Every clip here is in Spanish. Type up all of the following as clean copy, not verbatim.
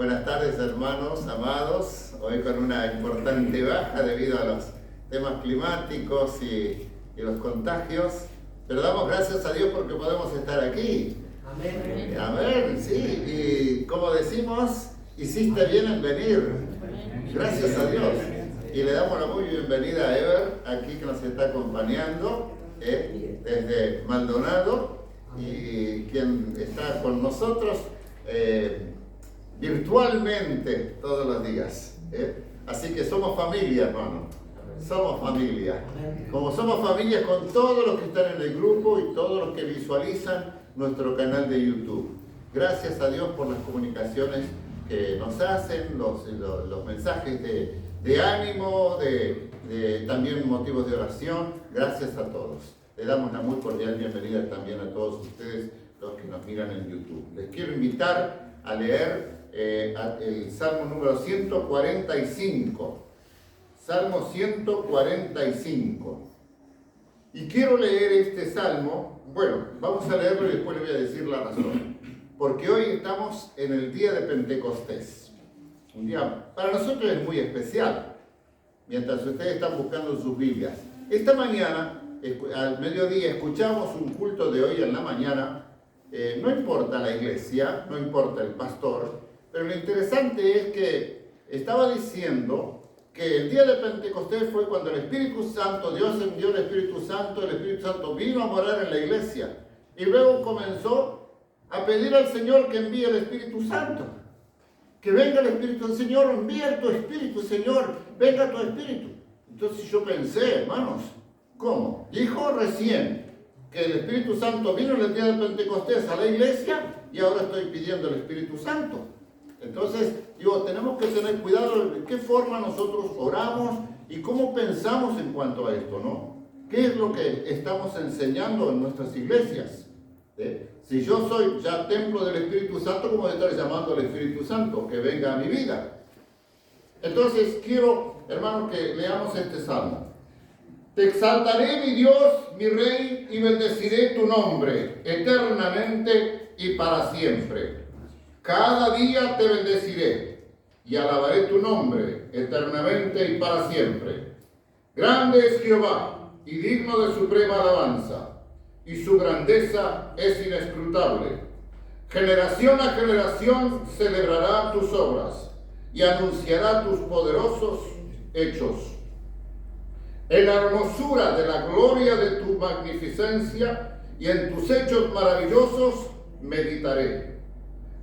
Buenas tardes, hermanos amados. Hoy con una importante baja debido a los temas climáticos y los contagios. Pero damos gracias a Dios porque podemos estar aquí. Amén. Amén, sí. Y como decimos, hiciste bien en venir. Gracias a Dios. Y le damos la muy bienvenida a Ever, aquí que nos está acompañando desde Maldonado, y quien está con nosotros virtualmente todos los días. Así que somos familia, hermano. Somos familia. Como somos familia con todos los que están en el grupo y todos los que visualizan nuestro canal de YouTube. Gracias a Dios por las comunicaciones que nos hacen, los mensajes de ánimo, también motivos de oración. Gracias a todos. Le damos una muy cordial bienvenida también a todos ustedes, los que nos miran en YouTube. Les quiero invitar a leer el Salmo número 145. Salmo 145. Y quiero leer este Salmo. Bueno, vamos a leerlo y después le voy a decir la razón. Porque hoy estamos en el día de Pentecostés. Un día para nosotros es muy especial. Mientras ustedes están buscando sus Biblias. Esta mañana, al mediodía, escuchamos un culto de hoy en la mañana. No importa la iglesia, no importa el pastor, pero lo interesante es que estaba diciendo que el día de Pentecostés fue cuando el Espíritu Santo, Dios envió el Espíritu Santo vino a morar en la iglesia y luego comenzó a pedir al Señor que envíe el Espíritu Santo, que venga el Espíritu del Señor, envía tu Espíritu, Señor, venga tu Espíritu. Entonces yo pensé, hermanos, ¿cómo? Dijo recién que el Espíritu Santo vino en el día de Pentecostés a la iglesia y ahora estoy pidiendo el Espíritu Santo. Entonces, digo, tenemos que tener cuidado de qué forma nosotros oramos y cómo pensamos en cuanto a esto, ¿no? ¿Qué es lo que estamos enseñando en nuestras iglesias? Si yo soy ya templo del Espíritu Santo, ¿cómo voy a estar llamando al Espíritu Santo que venga a mi vida? Entonces, quiero, hermanos, que leamos este salmo. Te exaltaré, mi Dios, mi Rey, y bendeciré tu nombre eternamente y para siempre. Cada día te bendeciré y alabaré tu nombre eternamente y para siempre. Grande es Jehová y digno de suprema alabanza, y su grandeza es inescrutable. Generación a generación celebrará tus obras y anunciará tus poderosos hechos. En la hermosura de la gloria de tu magnificencia y en tus hechos maravillosos meditaré.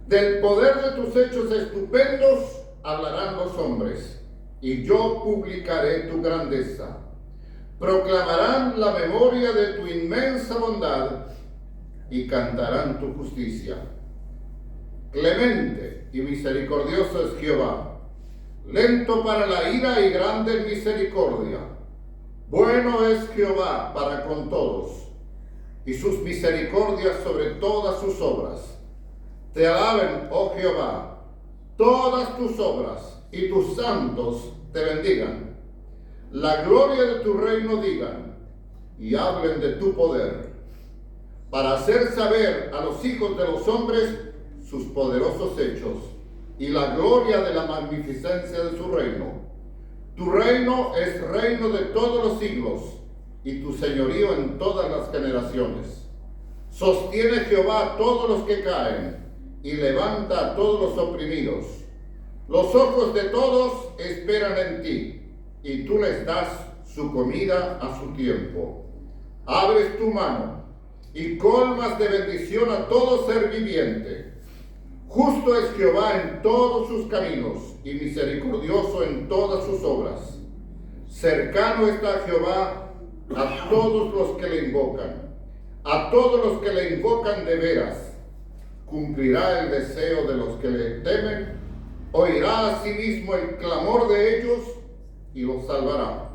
Del poder de tus hechos estupendos hablarán los hombres, y yo publicaré tu grandeza. Proclamarán la memoria de tu inmensa bondad y cantarán tu justicia. Clemente y misericordioso es Jehová, lento para la ira y grande en misericordia. Bueno es Jehová para con todos, y sus misericordias sobre todas sus obras. Te alaben, oh Jehová, todas tus obras, y tus santos te bendigan. La gloria de tu reino digan, y hablen de tu poder, para hacer saber a los hijos de los hombres sus poderosos hechos, y la gloria de la magnificencia de su reino. Tu reino es reino de todos los siglos, y tu señorío en todas las generaciones. Sostiene Jehová a todos los que caen, y levanta a todos los oprimidos. Los ojos de todos esperan en ti, y tú les das su comida a su tiempo. Abres tu mano, y colmas de bendición a todo ser viviente. Justo es Jehová en todos sus caminos, y misericordioso en todas sus obras. Cercano está Jehová a todos los que le invocan, a todos los que le invocan de veras. Cumplirá el deseo de los que le temen, oirá asimismo el clamor de ellos y los salvará.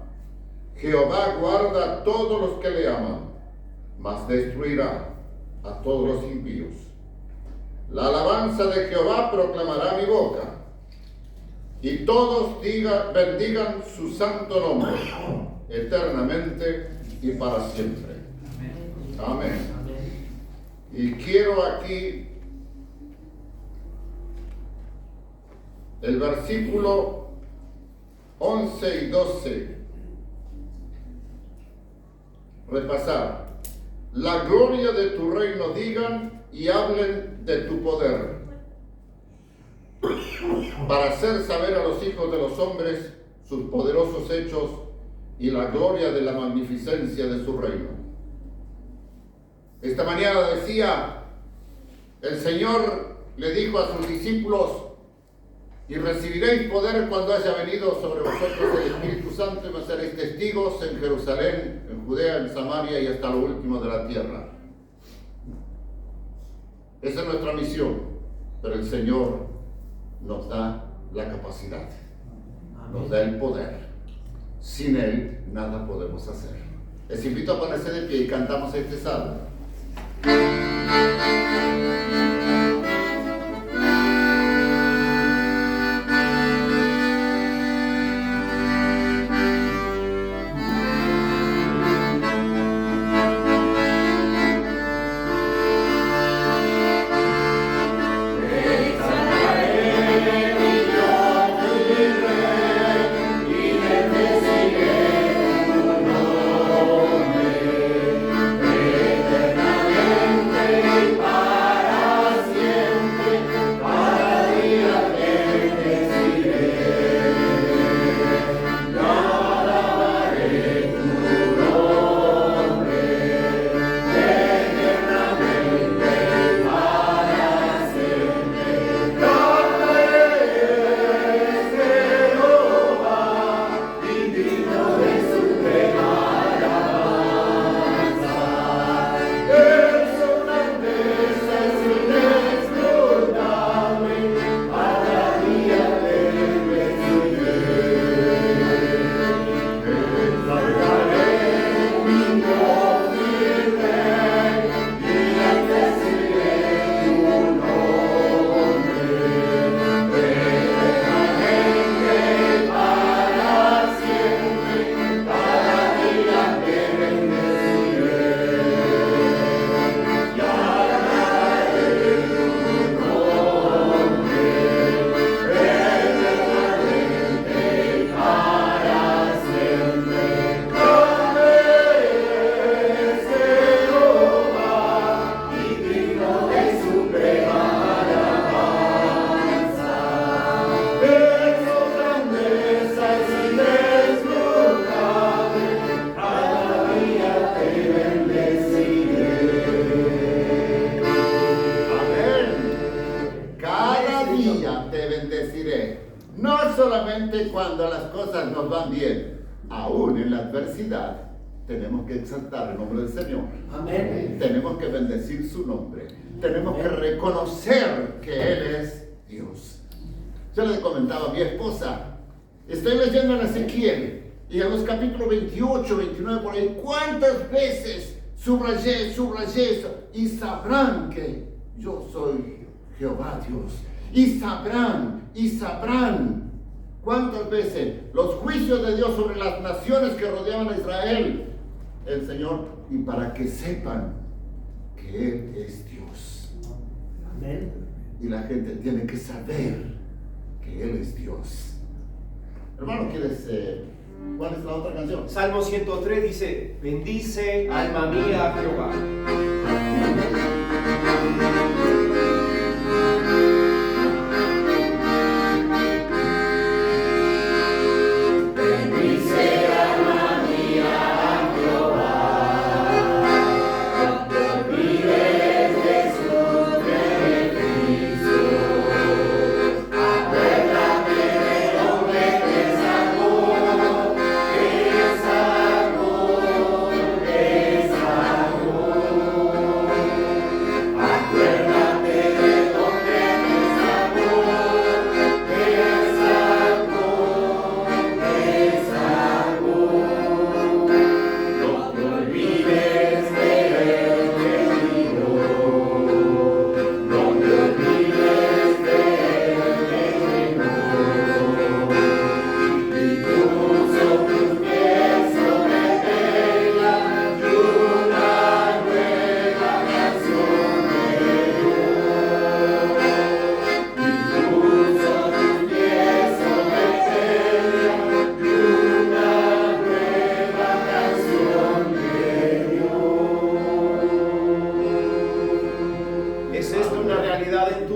Jehová guarda a todos los que le aman, mas destruirá a todos los impíos. La alabanza de Jehová proclamará mi boca, y todos bendigan su santo nombre, eternamente y para siempre. Amén. Y quiero aquí el versículo 11 y 12. Repasar. La gloria de tu reino digan y hablen de tu poder, para hacer saber a los hijos de los hombres sus poderosos hechos y la gloria de la magnificencia de su reino. Esta mañana decía, el Señor le dijo a sus discípulos, y recibiréis poder cuando haya venido sobre vosotros el Espíritu Santo y me seréis testigos en Jerusalén, en Judea, en Samaria y hasta lo último de la tierra. Esa es nuestra misión, pero el Señor nos da la capacidad, nos da el poder. Sin Él nada podemos hacer. Les invito a ponerse de pie y cantamos este salmo. Cuando las cosas nos van bien, aún en la adversidad, tenemos que exaltar el nombre del Señor. Amén. Tenemos que bendecir su nombre. Tenemos que reconocer que Él es Dios. Yo le comentaba a mi esposa, estoy leyendo en Ezequiel, y en los capítulos 28, 29, por ahí, ¿cuántas veces subrayé eso? Y sabrán que yo soy Jehová Dios. Y sabrán. ¿Cuántas veces los juicios de Dios sobre las naciones que rodeaban a Israel? El Señor, y para que sepan que Él es Dios. Amén. Y la gente tiene que saber que Él es Dios. Hermano, ¿quieres? ¿Cuál es la otra canción? Salmo 103 dice, bendice alma mía a Jehová.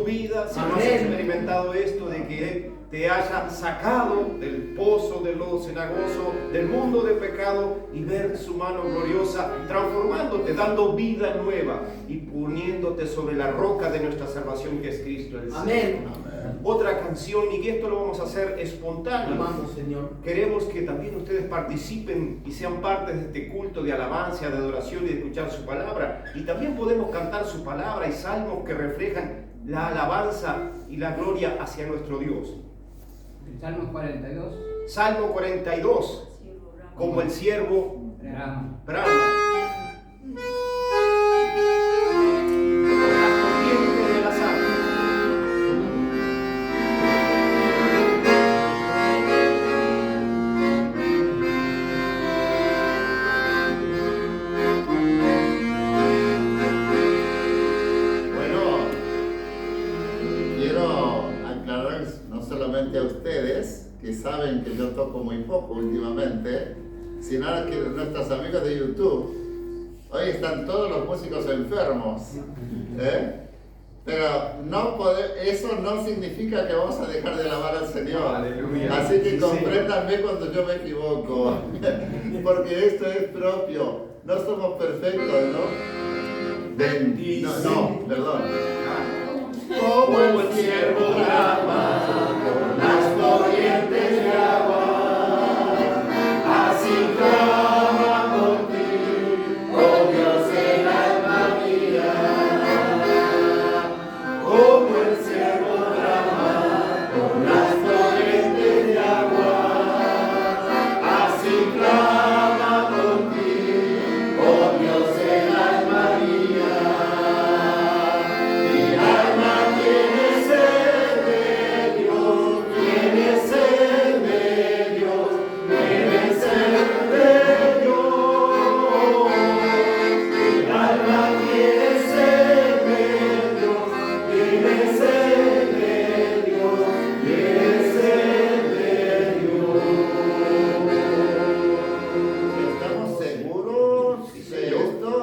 vida, si no has experimentado esto de que Él te haya sacado del pozo del lodo cenagoso, del mundo de pecado, y ver su mano gloriosa transformándote, dando vida nueva y poniéndote sobre la roca de nuestra salvación, que es Cristo el Señor. Amén. Otra canción, y esto lo vamos a hacer espontáneo. Amamos, Señor. Queremos que también ustedes participen y sean parte de este culto de alabanza, de adoración y de escuchar su palabra. Y también podemos cantar su palabra y salmos que reflejan la alabanza y la gloria hacia nuestro Dios. Salmo 42. Salmo 42, como el siervo Brahma. brama. Por las corrientes de las aguas. Bueno, quiero aclarar no solamente a ustedes, que saben que yo toco muy poco últimamente, sino a que nuestros amigos de YouTube. Hoy están todos los músicos enfermos, pero eso no significa que vamos a dejar de alabar al Señor. Aleluya. Así que Sí, compréndanme cuando yo me equivoco, porque esto es propio. No somos perfectos, ¿no? Perdón. Como el siervo brama por las corrientes de agua, así clama por ti, oh Dios, el alma mía. Como el siervo brama por las corrientes de agua, así clama por ti, oh Dios, el alma mía. Mi alma tiene sed de Dios, tiene sed de Dios, tiene sed de Dios. Mi alma tiene sed de Dios, tiene sed de Dios, tiene sed de Dios. ¿Estamos seguros de esto?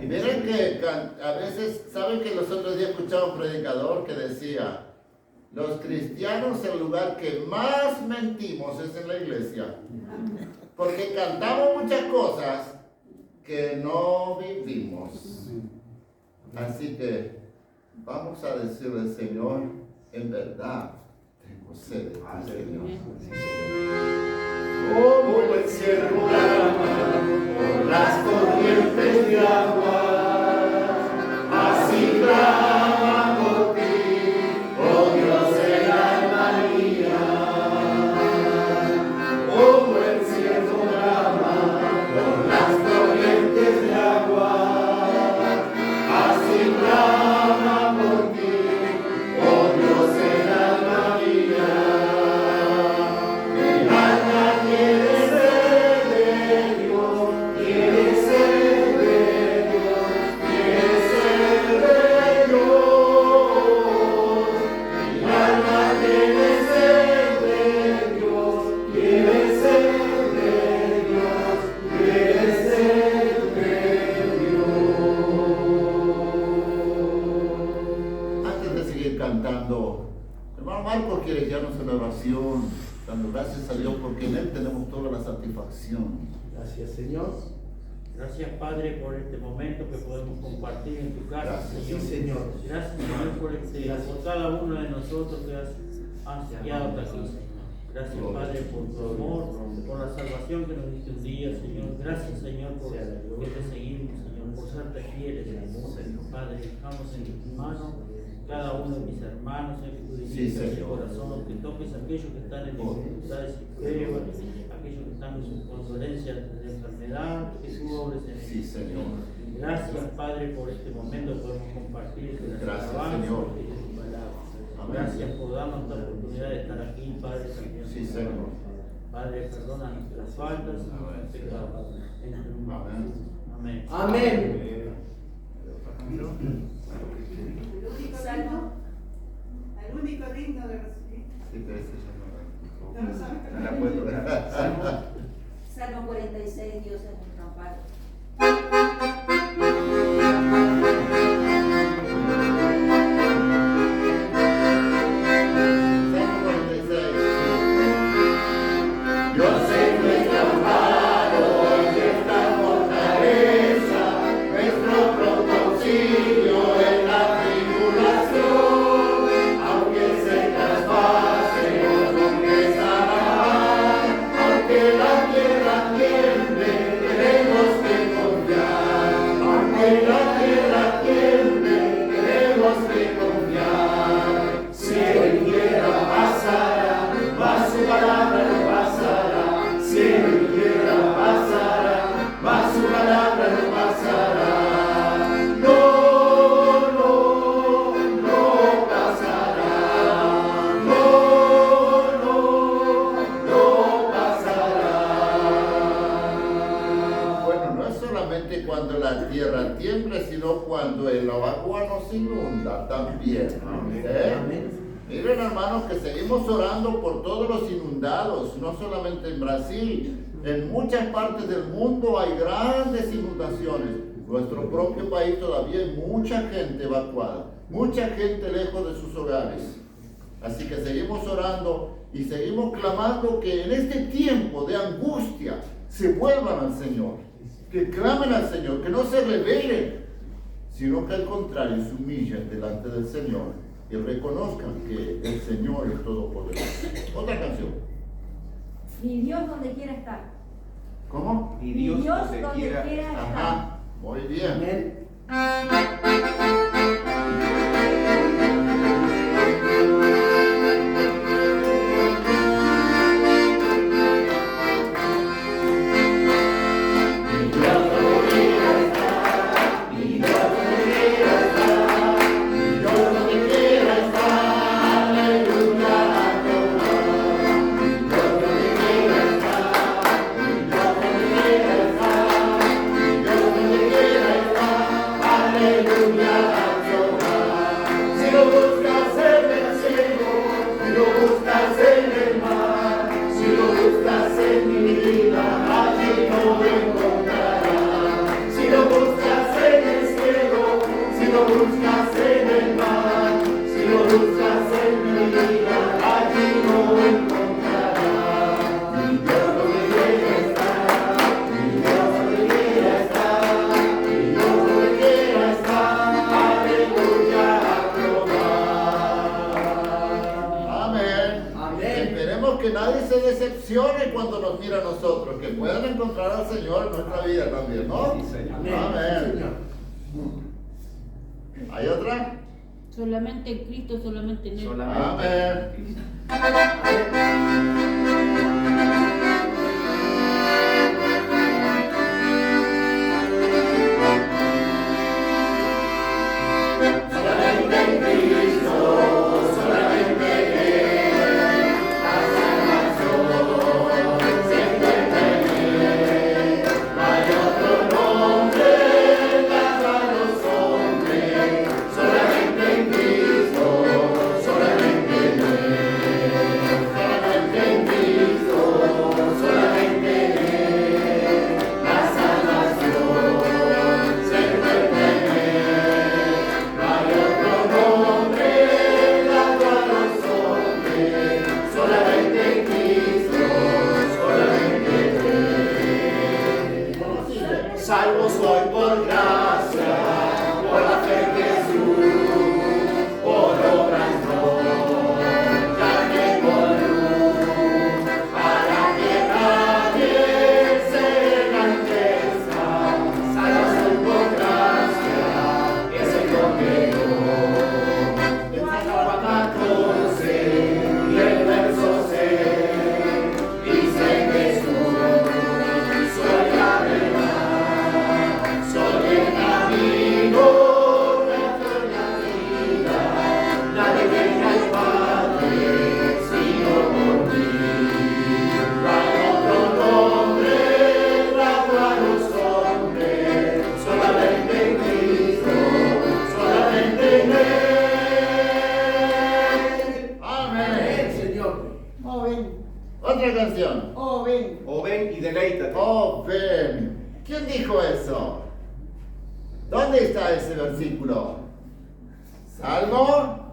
Y miren que a veces, ¿saben que los otros días escuchaba un predicador que decía: los cristianos, el lugar que más mentimos es en la iglesia? Porque cantamos muchas cosas que no vivimos. Así que vamos a decirle: Señor, en verdad tengo sed de ti, Señor. Como el siervo brama por las corrientes de agua, así clama por ti, oh Dios, el alma mía. Como el siervo brama por las corrientes de agua, así clama por ti, oh Dios, el alma mía. Mi alma tiene sed de Dios, tiene sed de Dios, tiene sed de Dios. Mi alma tiene sed de Dios, tiene sed de Dios, tiene sed de Dios. Antes de seguir cantando, hermano Marco quiere guiarnos en oración, dando gracias a Dios porque en Él tenemos toda la satisfacción. Gracias, Señor. Gracias, Padre, por este momento que podemos compartir en tu casa, Gracias, Señor. sí, Señor. Gracias, Señor, por cada uno de nosotros que has guiado hasta aquí, Señor. Gracias, Padre, por tu amor, por la salvación que nos diste un día, Señor. Gracias, Señor, por que te seguimos, Señor, por serte fieles, Señor. Padre, dejamos en tus manos cada uno de mis hermanos, que tú diriges el corazón, que toques a aquellos que están en dificultades y pruebas, aquellos que están en sus condolencias de enfermedad, que tú obres en ellos. Sí, Señor. Gracias, Padre, por este momento que podemos compartir de las Gracias, alabanzas Señor. y de tu palabra. Amén. Gracias por darnos esta oportunidad de estar aquí, Padre. Sí, Señor. Padre, perdona nuestras faltas y nuestros pecados. En tu nombre. Amén. Amén. Amén. El único digno de recibir. Sí, pero ese ya No lo sabes. no la puedo dejar. Salmo 46, Dios es nuestro amparo. inundar también. Amén. Miren, hermanos, que seguimos orando por todos los inundados, no solamente en Brasil, en muchas partes del mundo hay grandes inundaciones. Nuestro propio país todavía hay mucha gente evacuada, mucha gente lejos de sus hogares. Así que seguimos orando y seguimos clamando que en este tiempo de angustia se vuelvan al Señor, que clamen al Señor, que no se rebelen, sino que al contrario se humillen delante del Señor y reconozcan que el Señor es todopoderoso. Otra canción. Mi Dios donde quiera estar. ¿Cómo? Y Mi Dios Dios donde donde quiera. quiera estar. Ajá, muy bien. Amén. Que nadie se decepcione cuando nos mira a nosotros, que puedan encontrar al Señor en nuestra vida también, ¿no? Sí, Señor. Amén. Amén. Señor. ¿Hay otra? Solamente en Cristo, solamente en Él. Amén. Salvo soy por gracia, por la fe en Jesús, por obras no, ya tengo luz, para que nadie se enaltezca. Salvo soy por gracia, ese es lo que yo. En San Juan 14 y el verso 6, dice Jesús, soy la verdad. Nadie viene al Padre sino por mí. No hay otro nombre dado a los hombres, solamente en Cristo, solamente en Él. Amén. Señor. Oh, ven. Otra canción. Oh, ven. Oh, ven y deleítate. Oh, ven. ¿Quién dijo eso? ¿Dónde está ese versículo? Salmo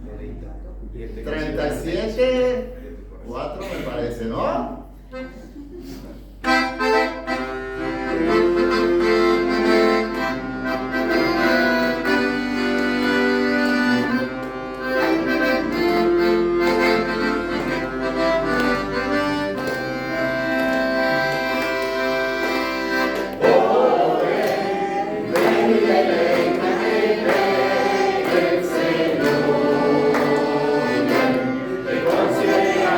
Deleítate. Y este 37, 4 me parece, ¿no? Te considera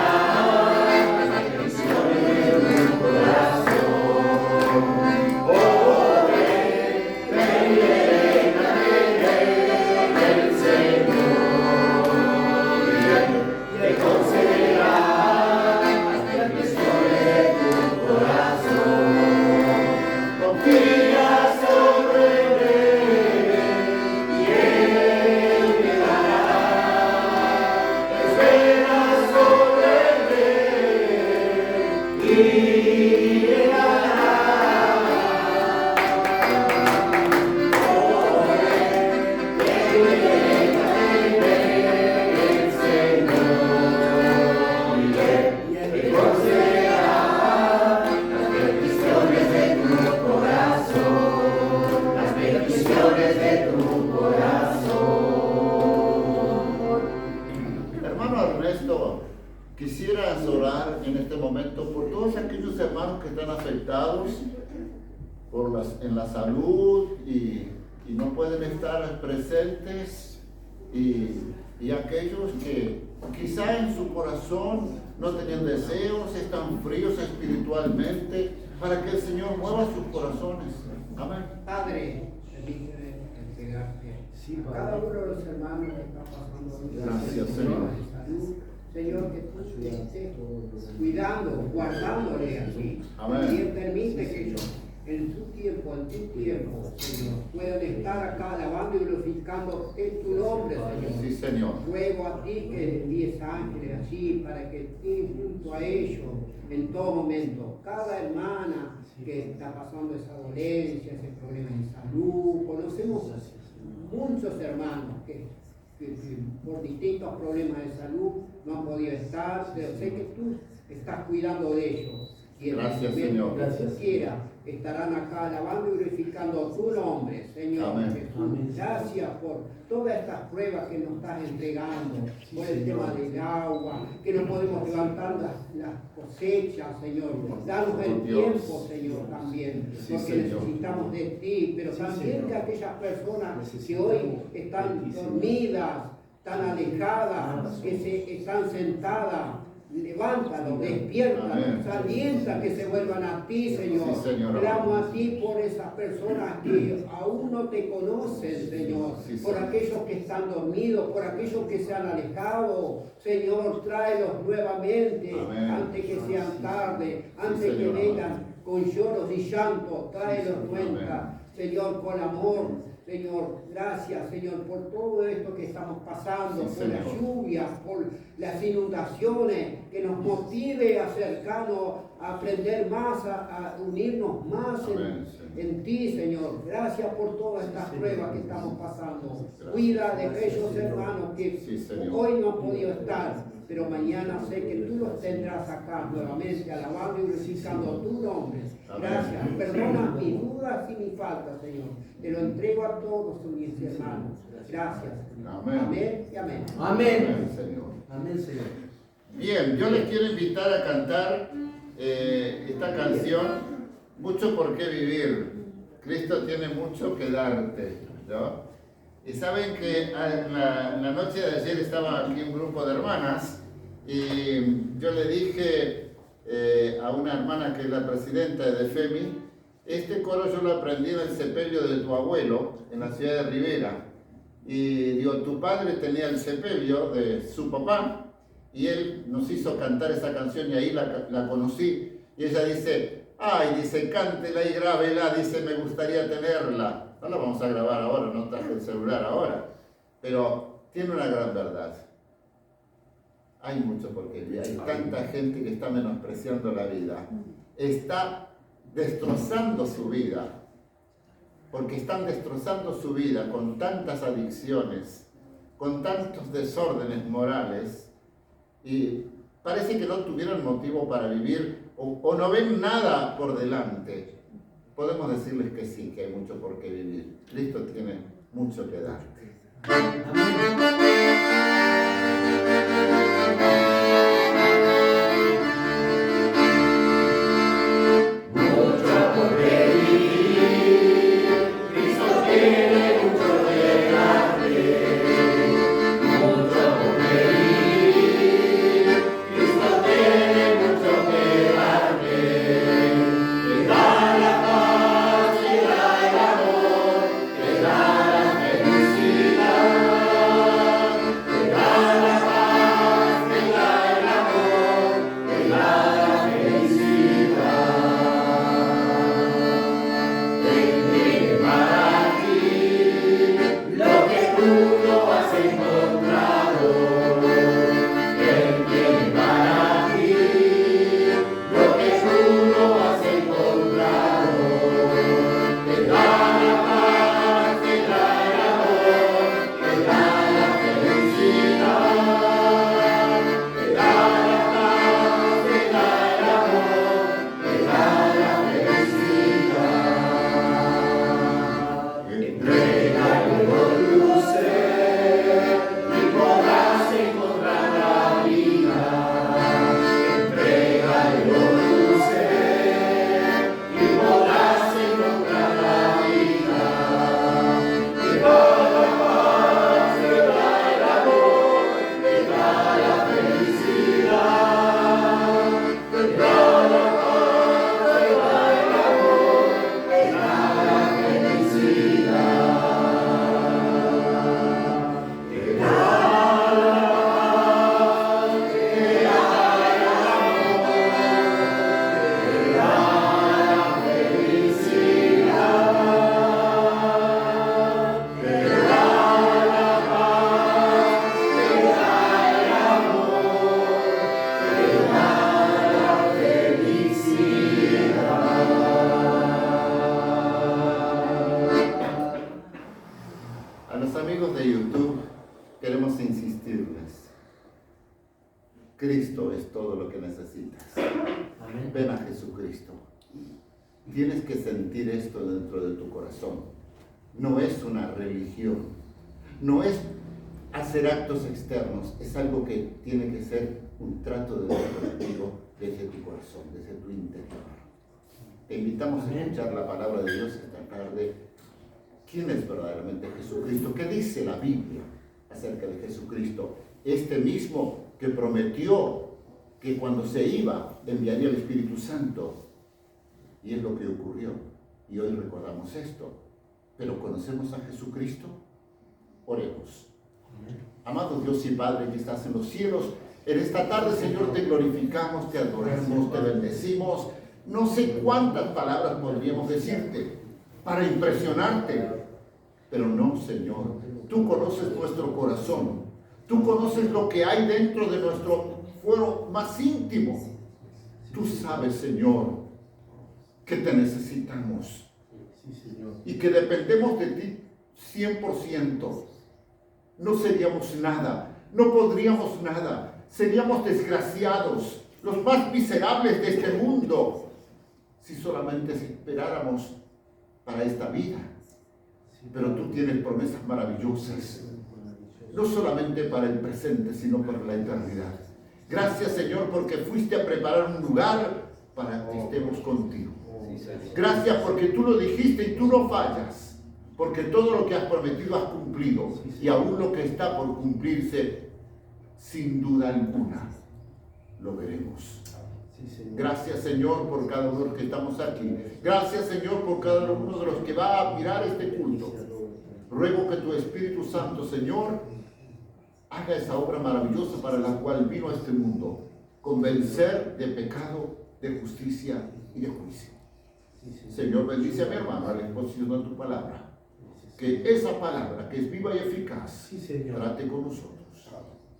quisieras orar en este momento por todos aquellos hermanos que están afectados en la salud y no pueden estar presentes, y aquellos que quizá en su corazón no tenían deseos, están fríos espiritualmente, para que el Señor mueva sus corazones. Amén. Padre, permíteme entregarte a cada uno de los hermanos que está pasando Gracias, Señor. de salud. Señor, que tú estés cuidando, guardándole aquí. Amén. Y permite que ellos, en tu tiempo, Señor, puedan estar acá alabando y glorificando en tu nombre, Señor. Sí, Señor. Ruego a ti que envíes ángeles allí para que estés junto a ellos en todo momento. Cada hermana que está pasando esa dolencia, ese problema de salud, conocemos muchos hermanos que por distintos problemas de salud no han podido estar, pero sé que tú estás cuidando de ellos. Y en Gracias, el momento Señor. que tú quieras, estarán acá alabando y glorificando tu nombre, Señor. Amén. Jesús. Gracias por todas estas pruebas que nos estás entregando, por el tema del agua, que no podemos levantar las cosechas, Señor. Danos el Dios. tiempo, Señor, también, Sí, porque Señor. necesitamos de ti, pero también de aquellas personas que hoy están dormidas, están alejadas, que se están sentadas. Levántalo, despiértalo, Amén. alienta que se vuelvan a ti, Señor. Sí, Señor. Clamo a ti por esas personas que aún no te conocen, Señor. Sí, Por Señor. aquellos que están dormidos, por aquellos que se han alejado. Señor, tráelos nuevamente Amén. antes que sean tarde, antes que Señor. vengan con lloros y llantos. Tráelos Sí, cuenta, Señor, con amor. Señor, gracias, Señor, por todo esto que estamos pasando, Sí, por las Señor. lluvias, por las inundaciones, que nos motive a acercarnos, a aprender más, a unirnos más Amén, en ti, Señor. Gracias por todas estas pruebas que estamos pasando. Gracias. Cuida de aquellos hermanos que Sí, Señor. hoy no han podido estar, pero mañana sé que tú los tendrás acá nuevamente, alabando y glorificando tu nombre. Amén. Gracias. Perdona mis dudas y mis faltas, Señor. Te lo entrego a todos mis hermanos. Gracias. Amén. Amén y amén. Amén, Señor. Amén, Señor. Bien, yo les quiero invitar a cantar esta canción, Mucho por qué vivir. Cristo tiene mucho que darte, ¿no? Y saben que la noche de ayer estaba aquí un grupo de hermanas y yo le dije a una hermana que es la presidenta de FEMI, este coro yo lo aprendí en el sepelio de tu abuelo en la ciudad de Rivera. Y digo, tu padre tenía el sepelio de su papá y él nos hizo cantar esa canción y ahí la conocí. Y ella dice, ay, dice, cántela y grábela, dice, me gustaría tenerla. No la vamos a grabar ahora, no traje el celular ahora, pero tiene una gran verdad. Hay mucho por qué vivir, hay tanta gente que está menospreciando la vida, está destrozando su vida, porque están destrozando su vida con tantas adicciones, con tantos desórdenes morales, y parece que no tuvieron motivo para vivir o no ven nada por delante. Podemos decirles que sí, que hay mucho por qué vivir. Cristo tiene mucho que darte. Felicidad. insistirles. Cristo es todo lo que necesitas. Amén. Ven a Jesucristo. Tienes que sentir esto dentro de tu corazón. No es una religión. No es hacer actos externos. Es algo que tiene que ser un trato de Dios contigo desde tu corazón, desde tu interior. Te invitamos a escuchar la palabra de Dios esta tarde. ¿Quién es verdaderamente Jesucristo? ¿Qué dice la Biblia acerca de Jesucristo? Este mismo que prometió que cuando se iba enviaría el Espíritu Santo. Y es lo que ocurrió. Y hoy recordamos esto. Pero ¿conocemos a Jesucristo? Oremos. Amado Dios y Padre que estás en los cielos, en esta tarde, Señor, te glorificamos, te adoramos, te bendecimos. No sé cuántas palabras podríamos decirte para impresionarte, pero no, Señor. Tú conoces nuestro corazón. Tú conoces lo que hay dentro de nuestro fuero más íntimo. Tú sabes, Señor, que te necesitamos y que dependemos de ti 100%. No seríamos nada, no podríamos nada, seríamos desgraciados, los más miserables de este mundo, si solamente esperáramos para esta vida. Pero tú tienes promesas maravillosas, no solamente para el presente, sino para la eternidad. Gracias, Señor, porque fuiste a preparar un lugar para que estemos contigo. Gracias porque tú lo dijiste y tú no fallas, porque todo lo que has prometido has cumplido, y aún lo que está por cumplirse, sin duda alguna, lo veremos. Gracias, Señor, por cada uno de los que estamos aquí. Gracias, Señor, por cada uno de los que va a mirar este culto. Ruego que tu Espíritu Santo, Señor, haga esa obra maravillosa para la cual vino a este mundo: convencer de pecado, de justicia y de juicio. Señor, bendice a mi hermano a la exposición de tu palabra. Que esa palabra, que es viva y eficaz, trate con nosotros.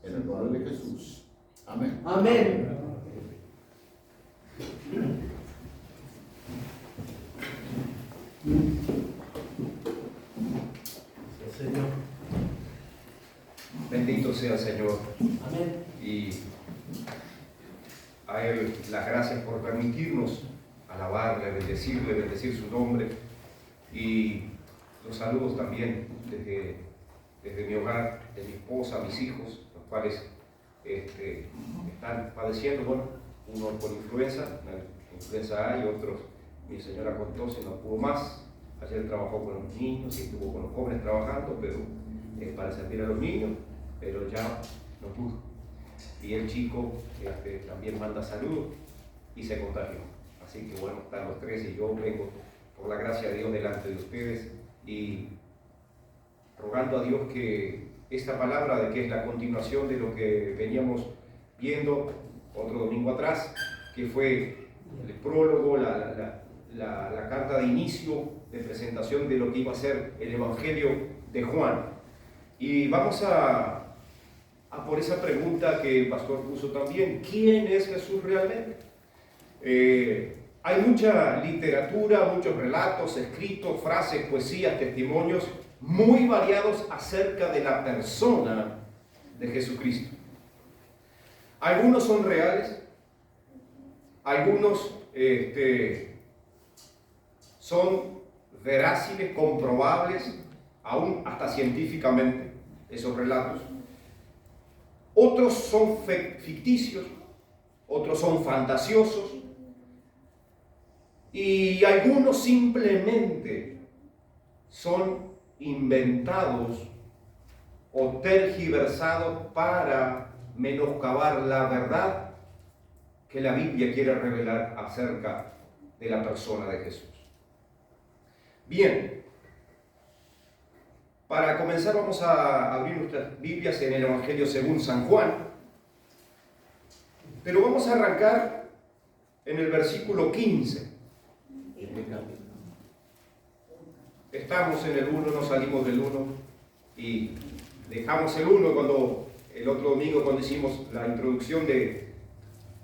En el nombre de Jesús. Amén. Amén. Señor. Bendito sea el Señor. Amén. Y a Él las gracias por permitirnos alabarle, bendecirle, bendecir su nombre. Y los saludos también desde mi hogar, de mi esposa, mis hijos, los cuales están padeciendo, bueno, uno por influenza A, y otros, mi señora con tos y no pudo más. Ayer trabajó con los niños y estuvo con los jóvenes trabajando, pero para servir a los niños, pero ya no pudo. Y el chico también manda saludos y se contagió. Así que bueno, están los tres y yo vengo por la gracia de Dios delante de ustedes y rogando a Dios que esta palabra, de que es la continuación de lo que veníamos viendo otro domingo atrás, que fue el prólogo, la carta de inicio, de presentación de lo que iba a ser el Evangelio de Juan. Y vamos a por esa pregunta que el pastor puso también: ¿quién es Jesús realmente? Hay mucha literatura, muchos relatos, escritos, frases, poesías, testimonios muy variados acerca de la persona de Jesucristo. Algunos son reales, algunos son veráciles, comprobables, aún hasta científicamente, esos relatos. Otros son ficticios, otros son fantasiosos, y algunos simplemente son inventados o tergiversados para menoscabar la verdad que la Biblia quiere revelar acerca de la persona de Jesús. Bien, para comenzar vamos a abrir nuestras Biblias en el Evangelio según San Juan, pero vamos a arrancar en el versículo 15. Estamos en el 1, no salimos del 1 y dejamos el 1 cuando el otro domingo, cuando hicimos la introducción del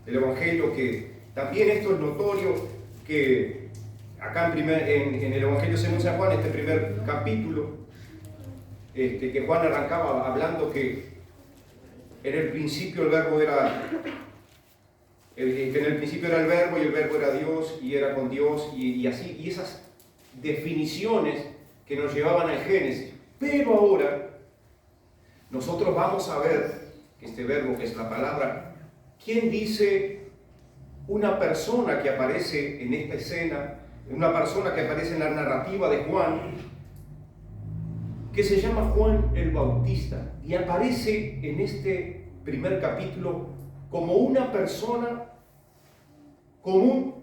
Evangelio, que también esto es notorio, que acá en el Evangelio según San Juan, este primer capítulo, que Juan arrancaba hablando que en el principio el verbo era, que en el principio era el verbo y el verbo era Dios y era con Dios y así, y esas definiciones que nos llevaban al Génesis. Pero ahora nosotros vamos a ver que este verbo, que es la palabra, ¿quién dice una persona que aparece en esta escena, una persona que aparece en la narrativa de Juan, que se llama Juan el Bautista, y aparece en este primer capítulo como una persona común,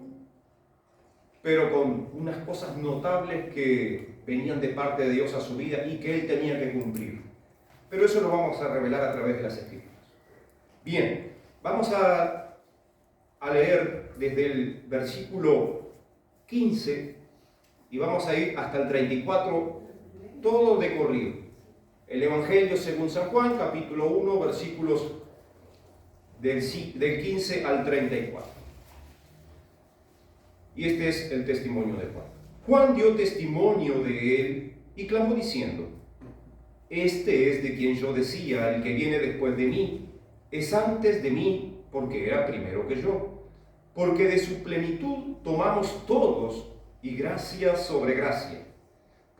pero con unas cosas notables que venían de parte de Dios a su vida y que él tenía que cumplir. Pero eso lo vamos a revelar a través de las Escrituras. Bien, vamos a leer desde el versículo 15 y vamos a ir hasta el 34, todo de corrido. El Evangelio según San Juan, capítulo 1, versículos del 15 al 34. Y este es el testimonio de Juan. Juan dio testimonio de él y clamó diciendo: este es de quien yo decía, el que viene después de mí, es antes de mí, porque era primero que yo. Porque de su plenitud tomamos todos, y gracia sobre gracia.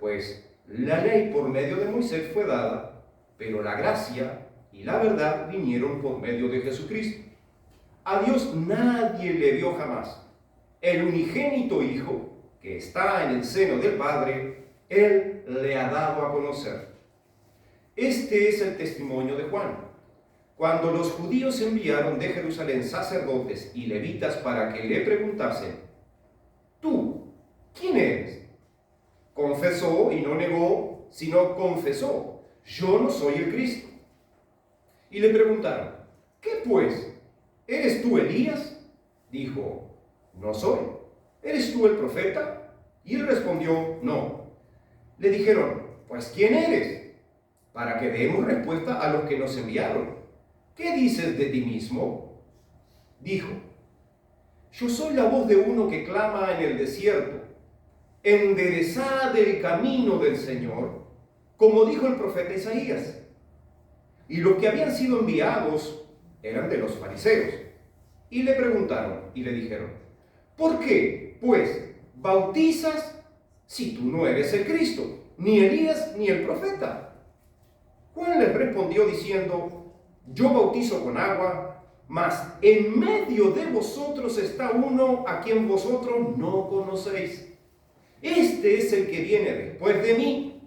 Pues la ley por medio de Moisés fue dada, pero la gracia y la verdad vinieron por medio de Jesucristo. A Dios nadie le vio jamás. El unigénito Hijo, que está en el seno del Padre, Él le ha dado a conocer. Este es el testimonio de Juan. Cuando los judíos enviaron de Jerusalén sacerdotes y levitas para que le preguntasen: ¿tú quién eres? Confesó y no negó, sino confesó: yo no soy el Cristo. Y le preguntaron: ¿qué pues? ¿Eres tú Elías? Dijo: no soy. ¿Eres tú el profeta? Y él respondió: no. Le dijeron: pues ¿quién eres? Para que demos respuesta a los que nos enviaron. ¿Qué dices de ti mismo? Dijo: yo soy la voz de uno que clama en el desierto: enderezad el camino del Señor, como dijo el profeta Isaías. Y los que habían sido enviados eran de los fariseos. Y le preguntaron y le dijeron: ¿por qué, pues, bautizas si tú no eres el Cristo, ni Elías, ni el profeta? Juan les respondió diciendo: yo bautizo con agua, mas en medio de vosotros está uno a quien vosotros no conocéis. Este es el que viene después de mí,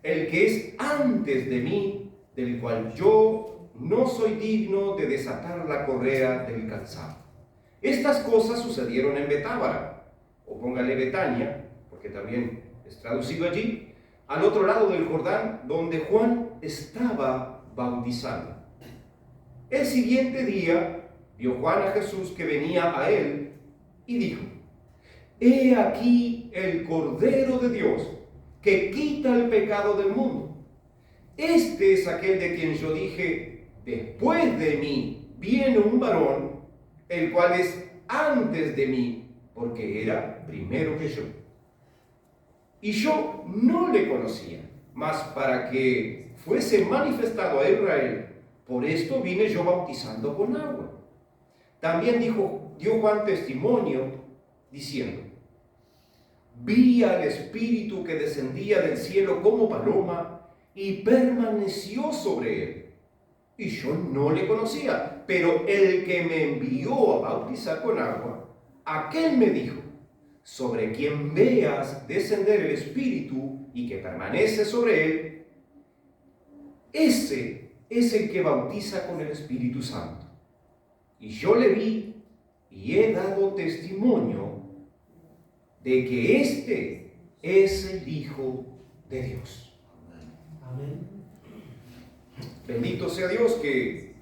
el que es antes de mí, del cual yo no soy digno de desatar la correa del calzado. Estas cosas sucedieron en Betábara, o póngale Betania, porque también es traducido allí, al otro lado del Jordán, donde Juan estaba bautizando. El siguiente día vio Juan a Jesús que venía a él y dijo: he aquí el Cordero de Dios que quita el pecado del mundo. Este es aquel de quien yo dije: después de mí viene un varón, el cual es antes de mí, porque era primero que yo. Y yo no le conocía, mas para que fuese manifestado a Israel, por esto vine yo bautizando con agua. También dio Juan testimonio diciendo: vi al Espíritu que descendía del cielo como paloma y permaneció sobre él. Y yo no le conocía, pero el que me envió a bautizar con agua, aquel me dijo: sobre quien veas descender el Espíritu y que permanece sobre él, ese es el que bautiza con el Espíritu Santo. Y yo le vi y he dado testimonio de que este es el Hijo de Dios. Amén. Bendito sea Dios que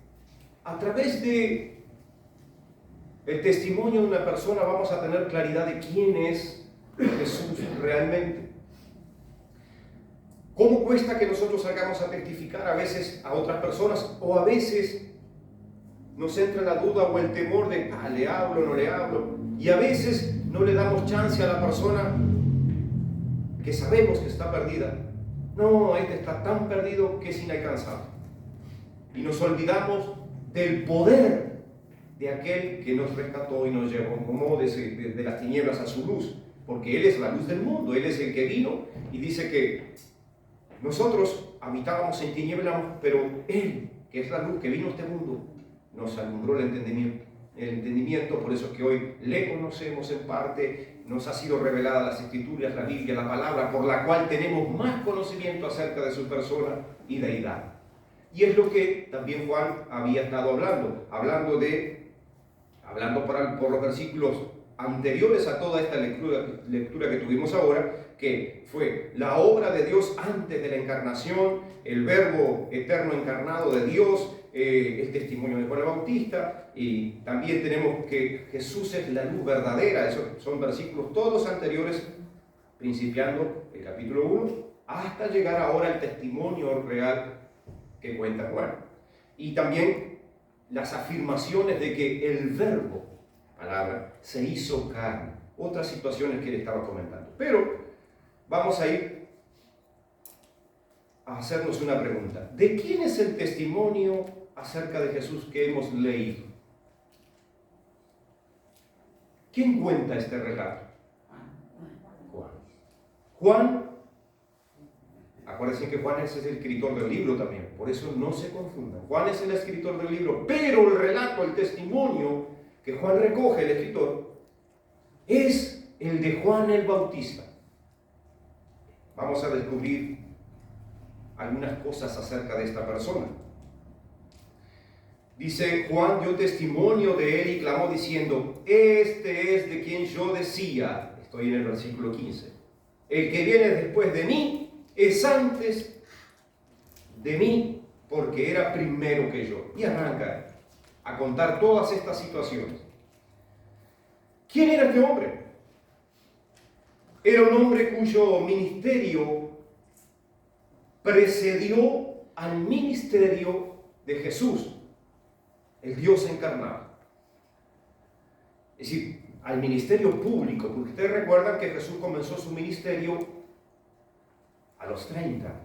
a través de el testimonio de una persona vamos a tener claridad de quién es Jesús realmente. ¿Cómo cuesta que nosotros salgamos a testificar a veces a otras personas? O a veces nos entra la duda o el temor de: ¿le hablo o no le hablo? Y a veces no le damos chance a la persona que sabemos que está perdida. No, este está tan perdido que es inalcanzable. y nos olvidamos del poder de aquel que nos rescató y nos llevó como de las tinieblas a su luz, porque Él es la luz del mundo, Él es el que vino y dice que nosotros habitábamos en tinieblas, pero Él, que es la luz que vino a este mundo, nos alumbró el entendimiento, por eso es que hoy le conocemos en parte, nos ha sido revelada las Escrituras, la Biblia, la palabra, por la cual tenemos más conocimiento acerca de su persona y deidad. Y es lo que también Juan había estado hablando por los versículos anteriores a toda esta lectura que tuvimos ahora, que fue la obra de Dios antes de la encarnación, el verbo eterno encarnado de Dios, el testimonio de Juan el Bautista, y también tenemos que Jesús es la luz verdadera. Esos son versículos todos anteriores, principiando el capítulo 1, hasta llegar ahora al testimonio real que cuenta Juan. Y también las afirmaciones de que el verbo, palabra, se hizo carne. Otras situaciones que él estaba comentando. Pero vamos a ir a hacernos una pregunta. ¿De quién es el testimonio acerca de Jesús que hemos leído? ¿Quién cuenta este relato? Juan. Acuérdense que Juan es el escritor del libro también, por eso no se confundan. Juan es el escritor del libro, pero el relato, el testimonio que Juan recoge, el escritor, es el de Juan el Bautista. Vamos a descubrir algunas cosas acerca de esta persona. Dice, Juan dio testimonio de él y clamó diciendo, este es de quien yo decía, estoy en el versículo 15, el que viene después de mí es antes de mí, porque era primero que yo. Y arranca a contar todas estas situaciones. ¿Quién era este hombre? Era un hombre cuyo ministerio precedió al ministerio de Jesús, el Dios encarnado. Es decir, al ministerio público, porque ustedes recuerdan que Jesús comenzó su ministerio a los 30 años.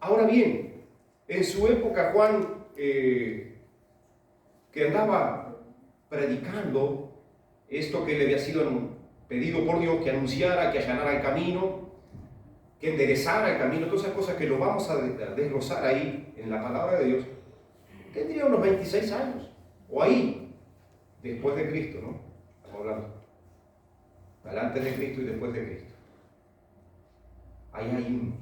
Ahora bien, en su época Juan, que andaba predicando esto que le había sido pedido por Dios, que anunciara, que allanara el camino, que enderezara el camino, todas esas cosas que lo vamos a desglosar ahí en la palabra de Dios, tendría unos 26 años, o ahí, después de Cristo, ¿no? Estamos hablando, antes de Cristo y después de Cristo. Ahí hay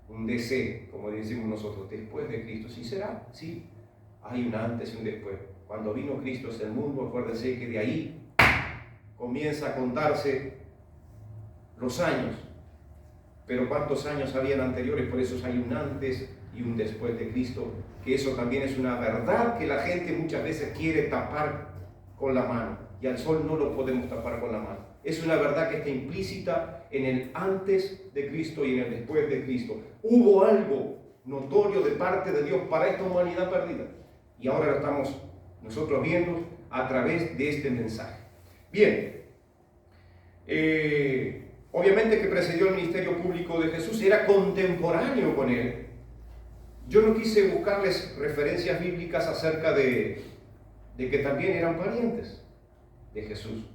un DC, como decimos nosotros, después de Cristo. ¿Sí será? Sí. Hay un antes y un después. Cuando vino Cristo es el mundo, acuérdense que de ahí comienza a contarse los años. Pero ¿cuántos años habían anteriores? Por eso hay un antes y un después de Cristo, que eso también es una verdad que la gente muchas veces quiere tapar con la mano. Y al sol no lo podemos tapar con la mano. Es una verdad que está implícita en el antes de Cristo y en el después de Cristo. Hubo algo notorio de parte de Dios para esta humanidad perdida. Y ahora lo estamos nosotros viendo a través de este mensaje. Bien, obviamente que precedió el ministerio público de Jesús, era contemporáneo con él. Yo no quise buscarles referencias bíblicas acerca de que también eran parientes de Jesús.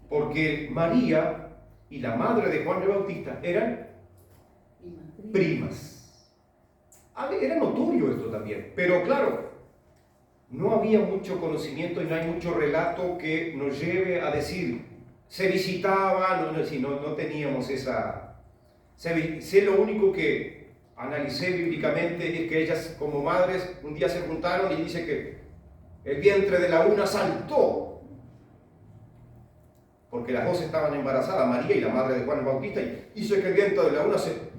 Porque María y la madre de Juan el Bautista eran primas. Era notorio esto también, pero claro, no había mucho conocimiento y no hay mucho relato que nos lleve a decir, se visitaban, no teníamos esa... Sé lo único que analicé bíblicamente es que ellas como madres un día se juntaron y dice que el vientre de la una saltó, porque las dos estaban embarazadas, María y la madre de Juan el Bautista, y dice que el vientre de la una se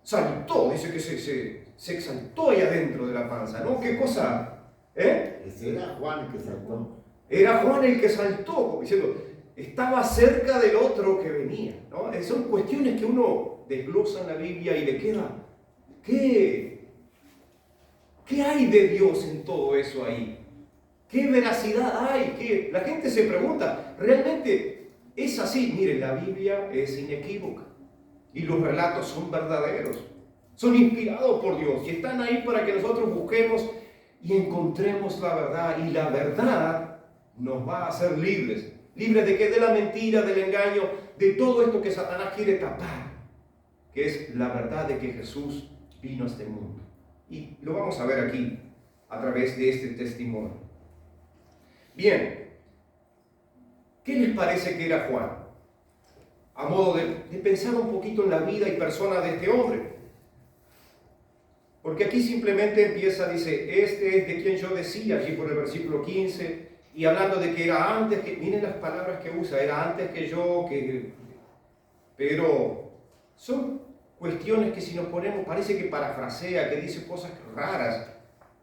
saltó, dice que se exaltó ahí adentro de la panza, ¿no? ¿Qué cosa? Era Juan el que saltó. Era Juan el que saltó, como diciendo, estaba cerca del otro que venía, ¿no? Son cuestiones que uno desglosa en la Biblia y le queda, ¿qué hay de Dios en todo eso ahí? ¿Qué veracidad hay? La gente se pregunta, ¿realmente es así? Miren, la Biblia es inequívoca y los relatos son verdaderos. Son inspirados por Dios y están ahí para que nosotros busquemos y encontremos la verdad. Y la verdad nos va a hacer libres. ¿Libres de qué? De la mentira, del engaño, de todo esto que Satanás quiere tapar, que es la verdad de que Jesús vino a este mundo. Y lo vamos a ver aquí a través de este testimonio. Bien, ¿qué les parece que era Juan? A modo de pensar un poquito en la vida y persona de este hombre. Porque aquí simplemente empieza, dice, este es de quien yo decía, aquí por el versículo 15, y hablando de que era antes que, miren las palabras que usa, era antes que yo, pero son cuestiones que si nos ponemos, parece que parafrasea, que dice cosas raras,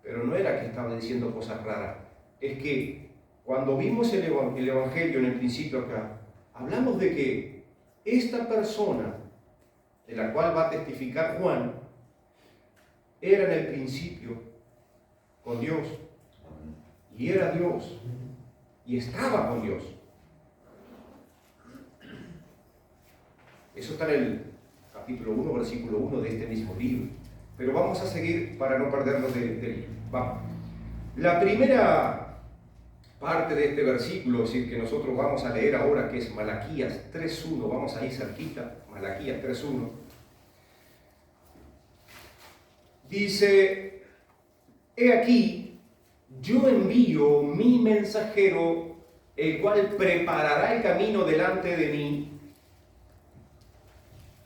pero no era que estaba diciendo cosas raras, es que cuando vimos el Evangelio en el principio acá, hablamos de que esta persona de la cual va a testificar Juan, era en el principio con Dios, y era Dios, y estaba con Dios. Eso está en el capítulo 1, versículo 1 de este mismo libro. Pero vamos a seguir para no perdernos de libro. Vamos. La primera parte de este versículo, es decir, que nosotros vamos a leer ahora, que es Malaquías 3.1, vamos ahí cerquita, Malaquías 3.1. Dice, he aquí, yo envío mi mensajero, el cual preparará el camino delante de mí,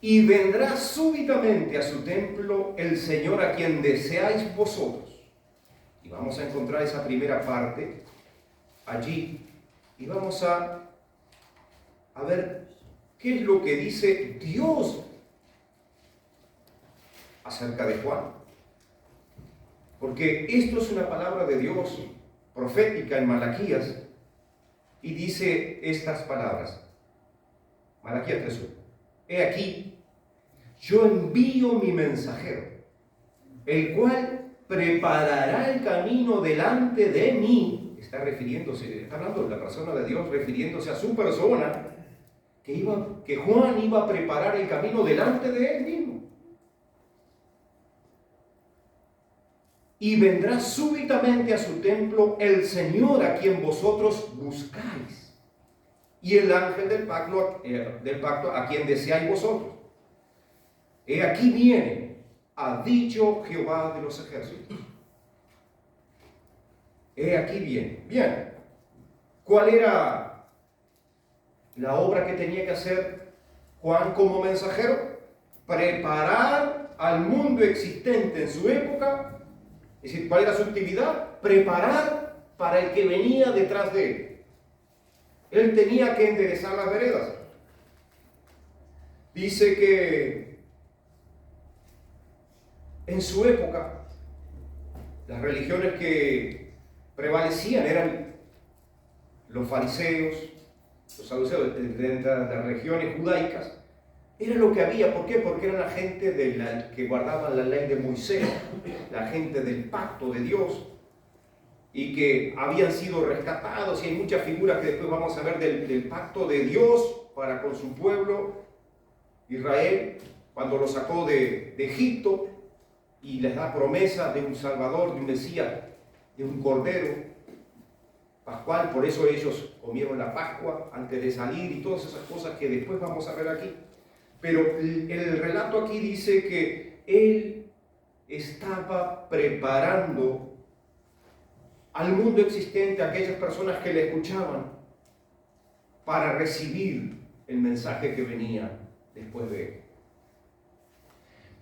y vendrá súbitamente a su templo el Señor a quien deseáis vosotros. Y vamos a encontrar esa primera parte allí, y vamos a ver qué es lo que dice Dios acerca de Juan. Porque esto es una palabra de Dios profética en Malaquías, y dice estas palabras. Malaquías 3.1. He aquí, yo envío mi mensajero, el cual preparará el camino delante de mí. Está hablando de la persona de Dios, refiriéndose a su persona, que Juan iba a preparar el camino delante de él mismo. Y vendrá súbitamente a su templo el Señor a quien vosotros buscáis, y el ángel del pacto a quien deseáis vosotros. He aquí viene, ha dicho Jehová de los ejércitos. He aquí viene. Bien, ¿cuál era la obra que tenía que hacer Juan como mensajero? Preparar al mundo existente en su época. Es decir, ¿cuál era su actividad? Preparar para el que venía detrás de él. Él tenía que enderezar las veredas. Dice que en su época las religiones que prevalecían eran los fariseos, los saduceos, de las religiones judaicas. Era lo que había. ¿Por qué? Porque eran la gente que guardaban la ley de Moisés, la gente del pacto de Dios, y que habían sido rescatados, y hay muchas figuras que después vamos a ver del pacto de Dios para con su pueblo Israel, cuando lo sacó de Egipto y les da promesa de un Salvador, de un Mesías, de un Cordero pascual. Por eso ellos comieron la Pascua antes de salir y todas esas cosas que después vamos a ver aquí. Pero el relato aquí dice que él estaba preparando al mundo existente, a aquellas personas que le escuchaban, para recibir el mensaje que venía después de él.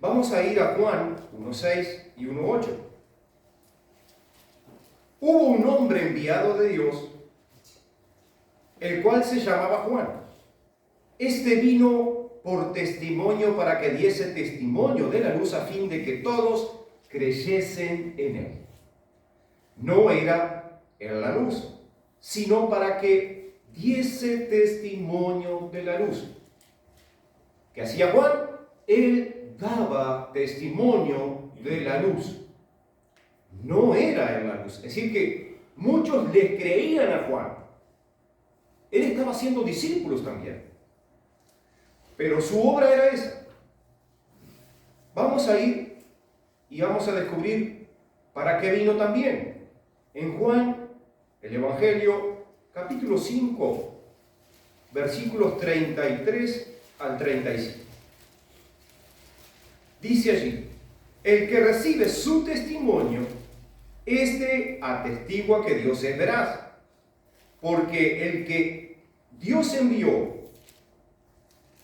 Vamos a ir a Juan 1.6 y 1.8. Hubo un hombre enviado de Dios, el cual se llamaba Juan. Este vino por testimonio, para que diese testimonio de la luz, a fin de que todos creyesen en él. No era él la luz, sino para que diese testimonio de la luz. ¿Qué hacía Juan? Él daba testimonio de la luz. No era él la luz. Es decir, que muchos les creían a Juan. Él estaba haciendo discípulos también. Pero su obra era esa. Vamos a ir y vamos a descubrir para qué vino también. En Juan, el Evangelio, capítulo 5, versículos 33 al 35. Dice allí: el que recibe su testimonio, este atestigua que Dios es veraz, porque el que Dios envió,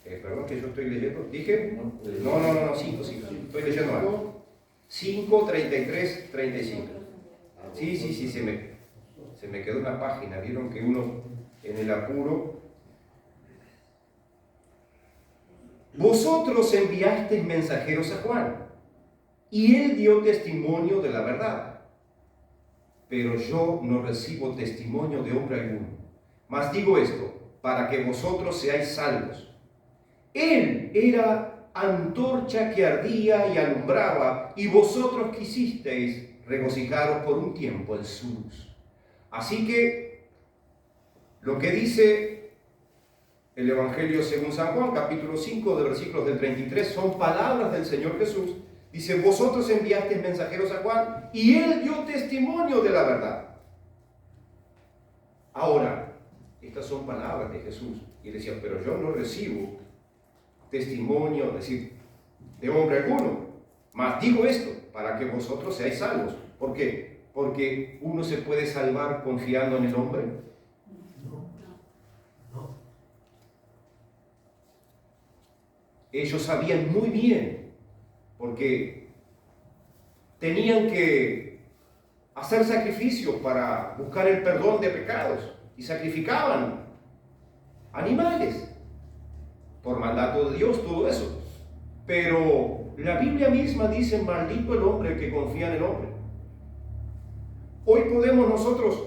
perdón que yo estoy leyendo, dije, no, 5, estoy leyendo algo. 5, 33, 35. Sí, se me quedó una página, vieron que uno en el apuro. Vosotros enviasteis mensajeros a Juan, y él dio testimonio de la verdad. Pero yo no recibo testimonio de hombre alguno. Mas digo esto, para que vosotros seáis salvos. Él era antorcha que ardía y alumbraba, y vosotros quisisteis regocijaros por un tiempo en su luz. Así que, lo que dice el Evangelio según San Juan, capítulo 5, de versículos del 33, son palabras del Señor Jesús. Dice: vosotros enviasteis mensajeros a Juan, y él dio testimonio de la verdad. Ahora, estas son palabras de Jesús. Y él decía: pero yo no recibo testimonio, es decir, de hombre alguno. Mas digo esto, para que vosotros seáis salvos. ¿Por qué? Porque uno se puede salvar confiando en el hombre. No. Ellos sabían muy bien, porque tenían que hacer sacrificios para buscar el perdón de pecados, y sacrificaban animales por mandato de Dios, todo eso. Pero la Biblia misma dice: maldito el hombre que confía en el hombre. Hoy podemos nosotros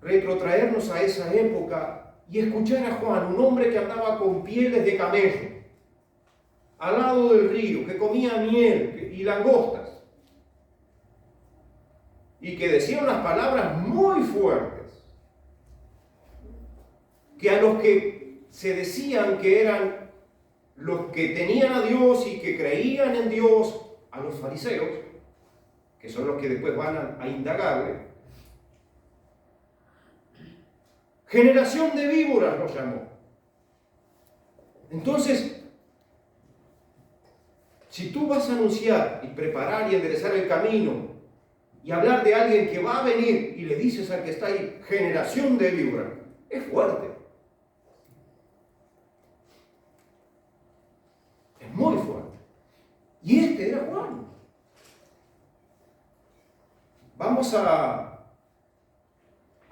retrotraernos a esa época y escuchar a Juan, un hombre que andaba con pieles de camello al lado del río, que comía miel y langostas, y que decía unas palabras muy fuertes, que a los que se decían que eran los que tenían a Dios y que creían en Dios, a los fariseos, que son los que después van a indagarle, generación de víboras los llamó. Entonces, si tú vas a anunciar y preparar y enderezar el camino y hablar de alguien que va a venir y le dices al que está ahí, generación de víboras, es fuerte. Es muy fuerte. Y este era Juan. Vamos a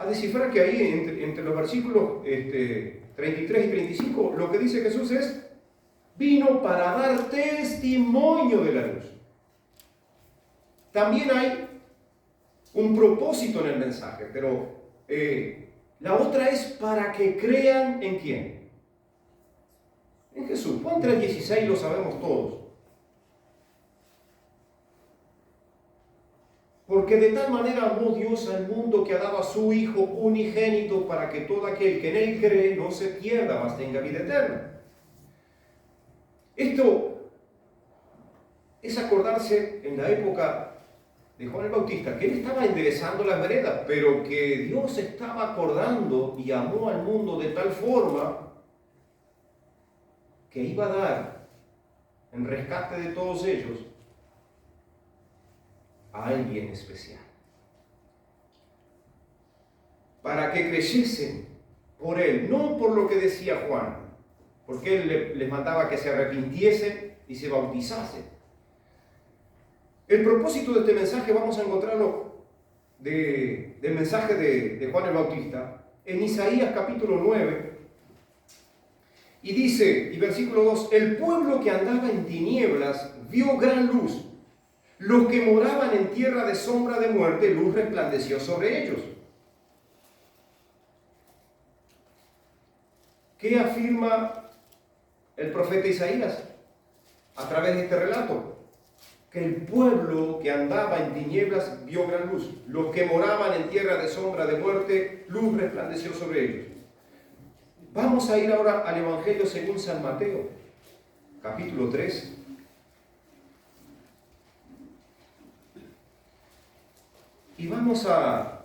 descifrar que ahí entre los versículos 33 y 35, lo que dice Jesús es: vino para dar testimonio de la luz. También hay un propósito en el mensaje, pero la otra es para que crean en quién. En Jesús. Juan 3:16 lo sabemos todos. Porque de tal manera amó Dios al mundo que ha dado a su Hijo unigénito, para que todo aquel que en él cree no se pierda, mas tenga vida eterna. Esto es acordarse en la época de Juan el Bautista, que él estaba enderezando las veredas, pero que Dios estaba acordando y amó al mundo de tal forma que iba a dar en rescate de todos ellos a alguien especial, para que creyesen por él, no por lo que decía Juan, porque él les mandaba que se arrepintiesen y se bautizasen. El propósito de este mensaje vamos a encontrarlo del mensaje de Juan el Bautista en Isaías capítulo 9, y dice, y versículo 2: el pueblo que andaba en tinieblas vio gran luz, los que moraban en tierra de sombra de muerte, luz resplandeció sobre ellos. ¿Qué afirma el profeta Isaías a través de este relato? Que el pueblo que andaba en tinieblas vio gran luz, los que moraban en tierra de sombra de muerte, luz resplandeció sobre ellos. Vamos a ir ahora al Evangelio según San Mateo, capítulo 3. Y vamos a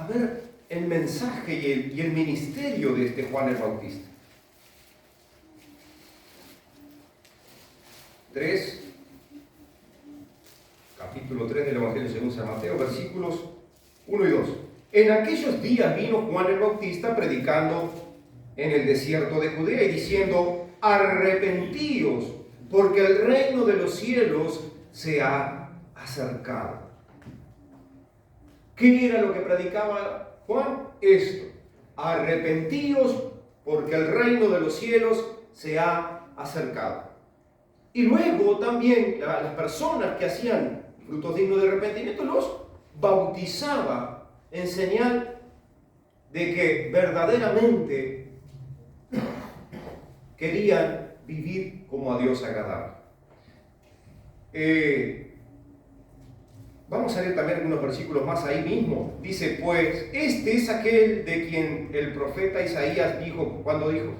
ver el mensaje y el ministerio de este Juan el Bautista. 3, capítulo 3 del Evangelio según San Mateo, versículos 1 y 2. En aquellos días vino Juan el Bautista predicando en el desierto de Judea y diciendo: arrepentíos, porque el reino de los cielos se ha acercado. ¿Qué era lo que predicaba Juan? Esto: arrepentíos, porque el reino de los cielos se ha acercado. Y luego también las personas que hacían frutos dignos de arrepentimiento los bautizaba en señal de que verdaderamente querían vivir como a Dios agradaba. Vamos a leer también algunos versículos más ahí mismo. Dice, pues, este es aquel de quien el profeta Isaías dijo, cuando dijo,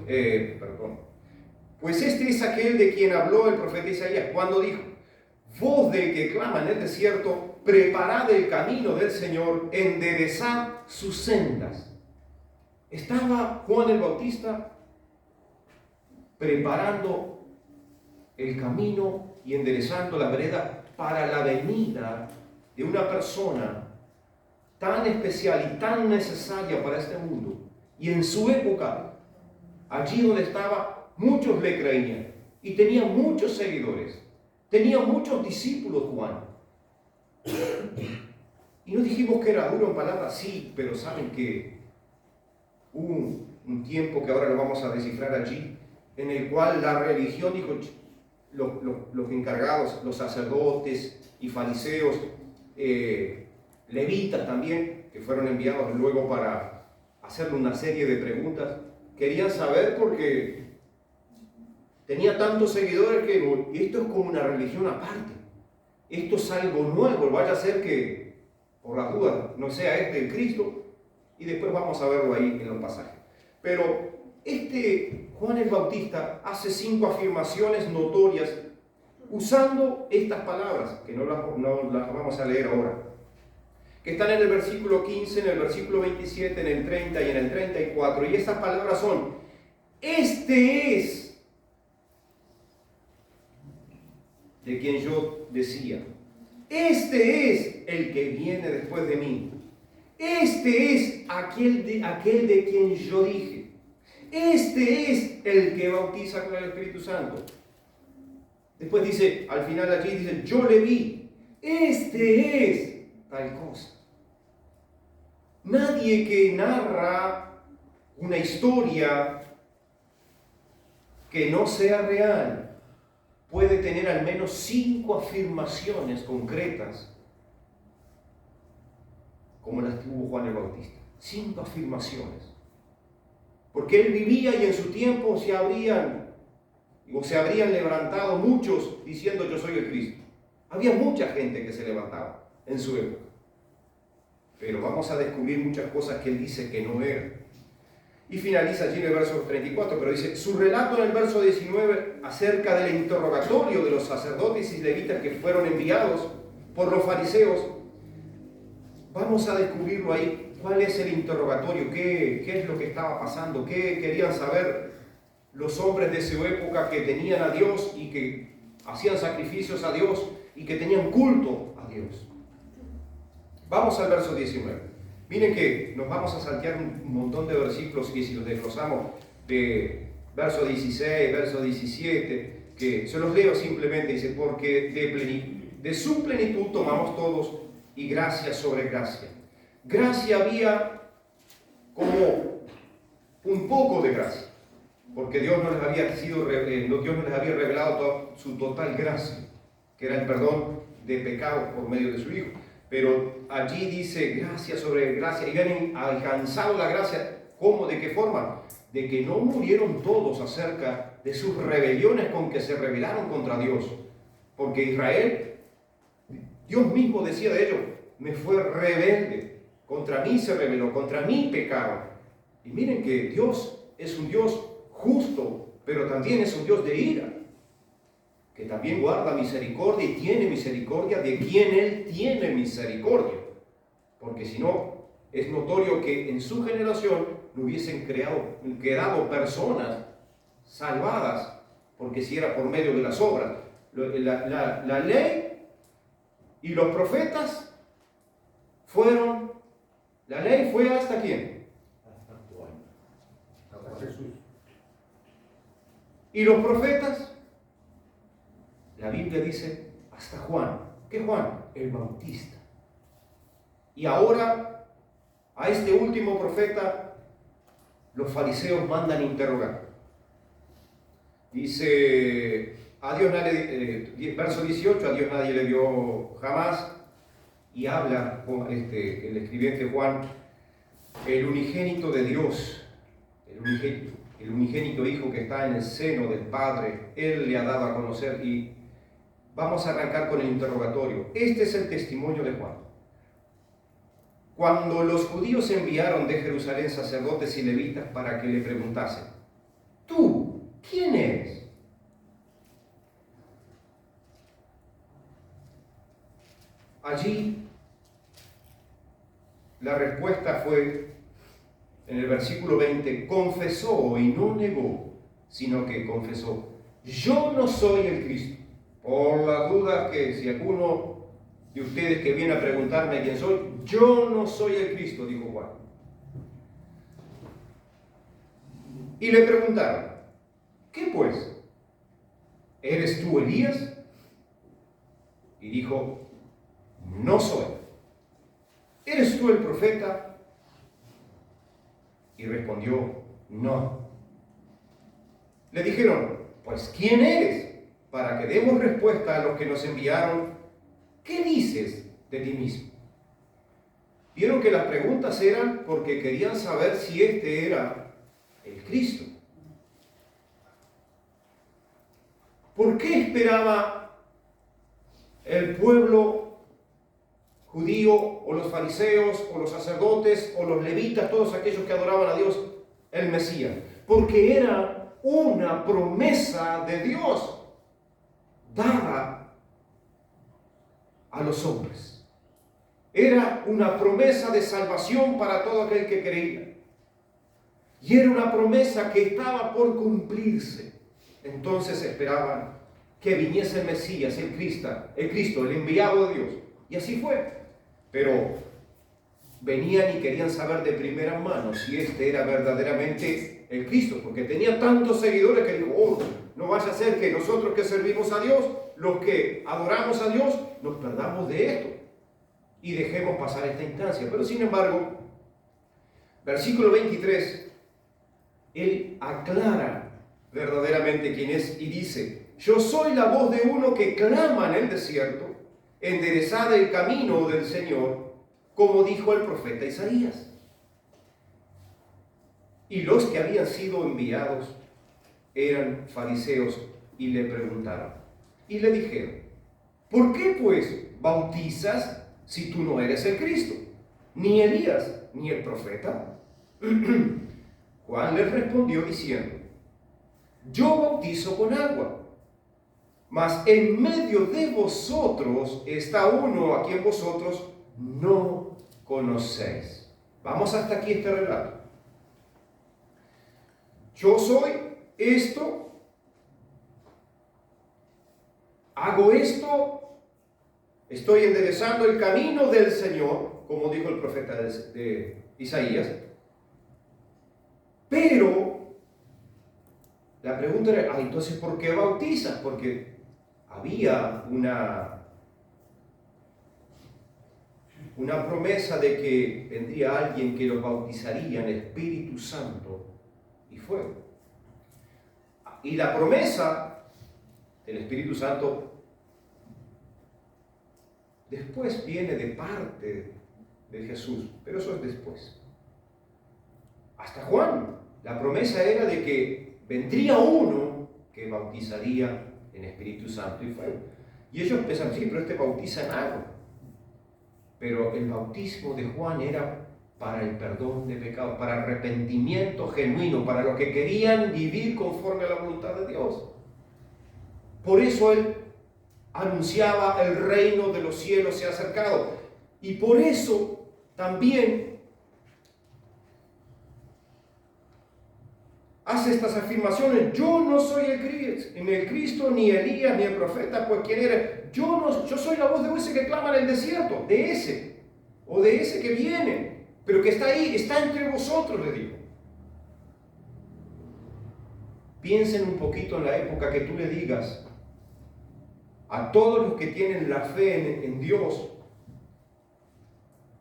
pues este es aquel de quien habló el profeta Isaías, cuando dijo: voz del que clama en el desierto, preparad el camino del Señor, enderezad sus sendas. Estaba Juan el Bautista preparando el camino y enderezando la vereda para la venida de una persona tan especial y tan necesaria para este mundo. Y en su época, allí donde estaba, muchos le creían y tenía muchos seguidores, tenía muchos discípulos Juan. Y no dijimos que era duro en palabras, sí, pero saben que hubo un tiempo que ahora lo vamos a descifrar allí, en el cual la religión dijo, los encargados, los sacerdotes y fariseos, levitas también, que fueron enviados luego para hacerle una serie de preguntas, querían saber porque tenía tantos seguidores que esto es como una religión aparte. Esto es algo nuevo, vaya a ser que, por las dudas, no sea este el Cristo, y después vamos a verlo ahí en los pasajes. Pero este Juan el Bautista hace 5 afirmaciones notorias usando estas palabras, que no las vamos a leer ahora, que están en el versículo 15, en el versículo 27, en el 30 y en el 34, y estas palabras son: este es de quien yo decía, este es el que viene después de mí, este es aquel de quien yo dije, este es el que bautiza con el Espíritu Santo. Después dice, al final allí dice, yo le vi, este es tal cosa. Nadie que narra una historia que no sea real puede tener al menos 5 afirmaciones concretas como las tuvo Juan el Bautista. 5 afirmaciones. Porque él vivía y en su tiempo se habrían levantado muchos diciendo: yo soy el Cristo. Había mucha gente que se levantaba en su época. Pero vamos a descubrir muchas cosas que él dice que no eran. Y finaliza allí en el verso 34, pero dice, su relato en el verso 19 acerca del interrogatorio de los sacerdotes y levitas que fueron enviados por los fariseos, vamos a descubrirlo ahí. ¿Cuál es el interrogatorio? ¿Qué es lo que estaba pasando? ¿Qué querían saber los hombres de su época que tenían a Dios y que hacían sacrificios a Dios y que tenían culto a Dios? Vamos al verso 19. Miren que nos vamos a saltear un montón de versículos y si los desglosamos de verso 16, verso 17, que se los leo simplemente, dice, porque de su plenitud tomamos todos y gracia sobre gracia. Gracia había como un poco de gracia, porque Dios no les había revelado toda su total gracia, que era el perdón de pecados por medio de su Hijo. Pero allí dice gracia sobre gracia, y han alcanzado la gracia. ¿Cómo? ¿De qué forma? De que no murieron todos acerca de sus rebeliones con que se rebelaron contra Dios. Porque Israel, Dios mismo decía de ellos, me fue rebelde, contra mí se rebeló, contra mí pecaron. Y miren que Dios es un Dios justo, pero también es un Dios de ira. que también guarda misericordia y tiene misericordia de quien Él tiene misericordia. Porque si no, es notorio que en su generación no hubiesen quedado personas salvadas, porque si era por medio de las obras. La ley y los profetas fueron, la ley fue hasta quién? Hasta Juan. Hasta Jesús. Y los profetas, la Biblia dice hasta Juan. ¿Qué Juan? El Bautista. Y ahora a este último profeta los fariseos mandan interrogar. Dice, a Dios nadie, verso 18, a Dios nadie le vio jamás. Y habla el escribiente Juan, el unigénito de Dios, el unigénito Hijo que está en el seno del Padre, Él le ha dado a conocer. Y vamos a arrancar con el interrogatorio. Este es el testimonio de Juan. Cuando los judíos enviaron de Jerusalén sacerdotes y levitas para que le preguntasen, ¿tú quién eres? Allí la respuesta fue, en el versículo 20, confesó y no negó, sino que confesó, yo no soy el Cristo. Por las dudas que si alguno de ustedes que viene a preguntarme quién soy, yo no soy el Cristo, dijo Juan. Y le preguntaron, ¿qué pues? ¿Eres tú Elías? Y dijo, no soy. ¿Eres tú el profeta? Y respondió, no. Le dijeron, pues ¿quién eres? Para que demos respuesta a los que nos enviaron, ¿qué dices de ti mismo? Vieron que las preguntas eran porque querían saber si este era el Cristo. ¿Por qué esperaba el pueblo judío o los fariseos o los sacerdotes o los levitas, todos aquellos que adoraban a Dios, el Mesías? Porque era una promesa de Dios dada a los hombres. Era una promesa de salvación para todo aquel que creía. Y era una promesa que estaba por cumplirse. Entonces esperaban que viniese el Mesías, el Cristo, el enviado de Dios. Y así fue. Pero venían y querían saber de primera mano si este era verdaderamente el Cristo, porque tenía tantos seguidores que dijo, oh, no vaya a ser que nosotros que servimos a Dios, los que adoramos a Dios, nos perdamos de esto y dejemos pasar esta instancia. Pero sin embargo, versículo 23, él aclara verdaderamente quién es y dice, yo soy la voz de uno que clama en el desierto, enderezad el camino del Señor, como dijo el profeta Isaías. Y los que habían sido enviados eran fariseos y le preguntaron. Y le dijeron, ¿por qué pues bautizas si tú no eres el Cristo, ni Elías, ni el profeta? Juan les respondió diciendo, yo bautizo con agua, mas en medio de vosotros está uno a quien vosotros no conocéis. Vamos hasta aquí este relato. Yo soy esto, hago esto, estoy enderezando el camino del Señor, como dijo el profeta de Isaías. Pero la pregunta era, entonces ¿por qué bautizas? Porque había una promesa de que vendría alguien que los bautizaría en Espíritu Santo y fuego. Y la promesa del Espíritu Santo después viene de parte de Jesús, pero eso es después. Hasta Juan, la promesa era de que vendría uno que bautizaría en Espíritu Santo y fuego. Y ellos pensan, sí, pero este bautiza en agua. Pero el bautismo de Juan era para el perdón de pecados, para arrepentimiento genuino, para los que querían vivir conforme a la voluntad de Dios. Por eso él anunciaba: el reino de los cielos se ha acercado. Y por eso también hace estas afirmaciones: yo no soy el Cristo, ni Elías, ni el profeta. Pues ¿quién era? Yo soy la voz de ese que clama en el desierto, de ese, o de ese que viene, pero que está ahí, está entre vosotros, le dijo. Piensen un poquito en la época que tú le digas a todos los que tienen la fe en Dios,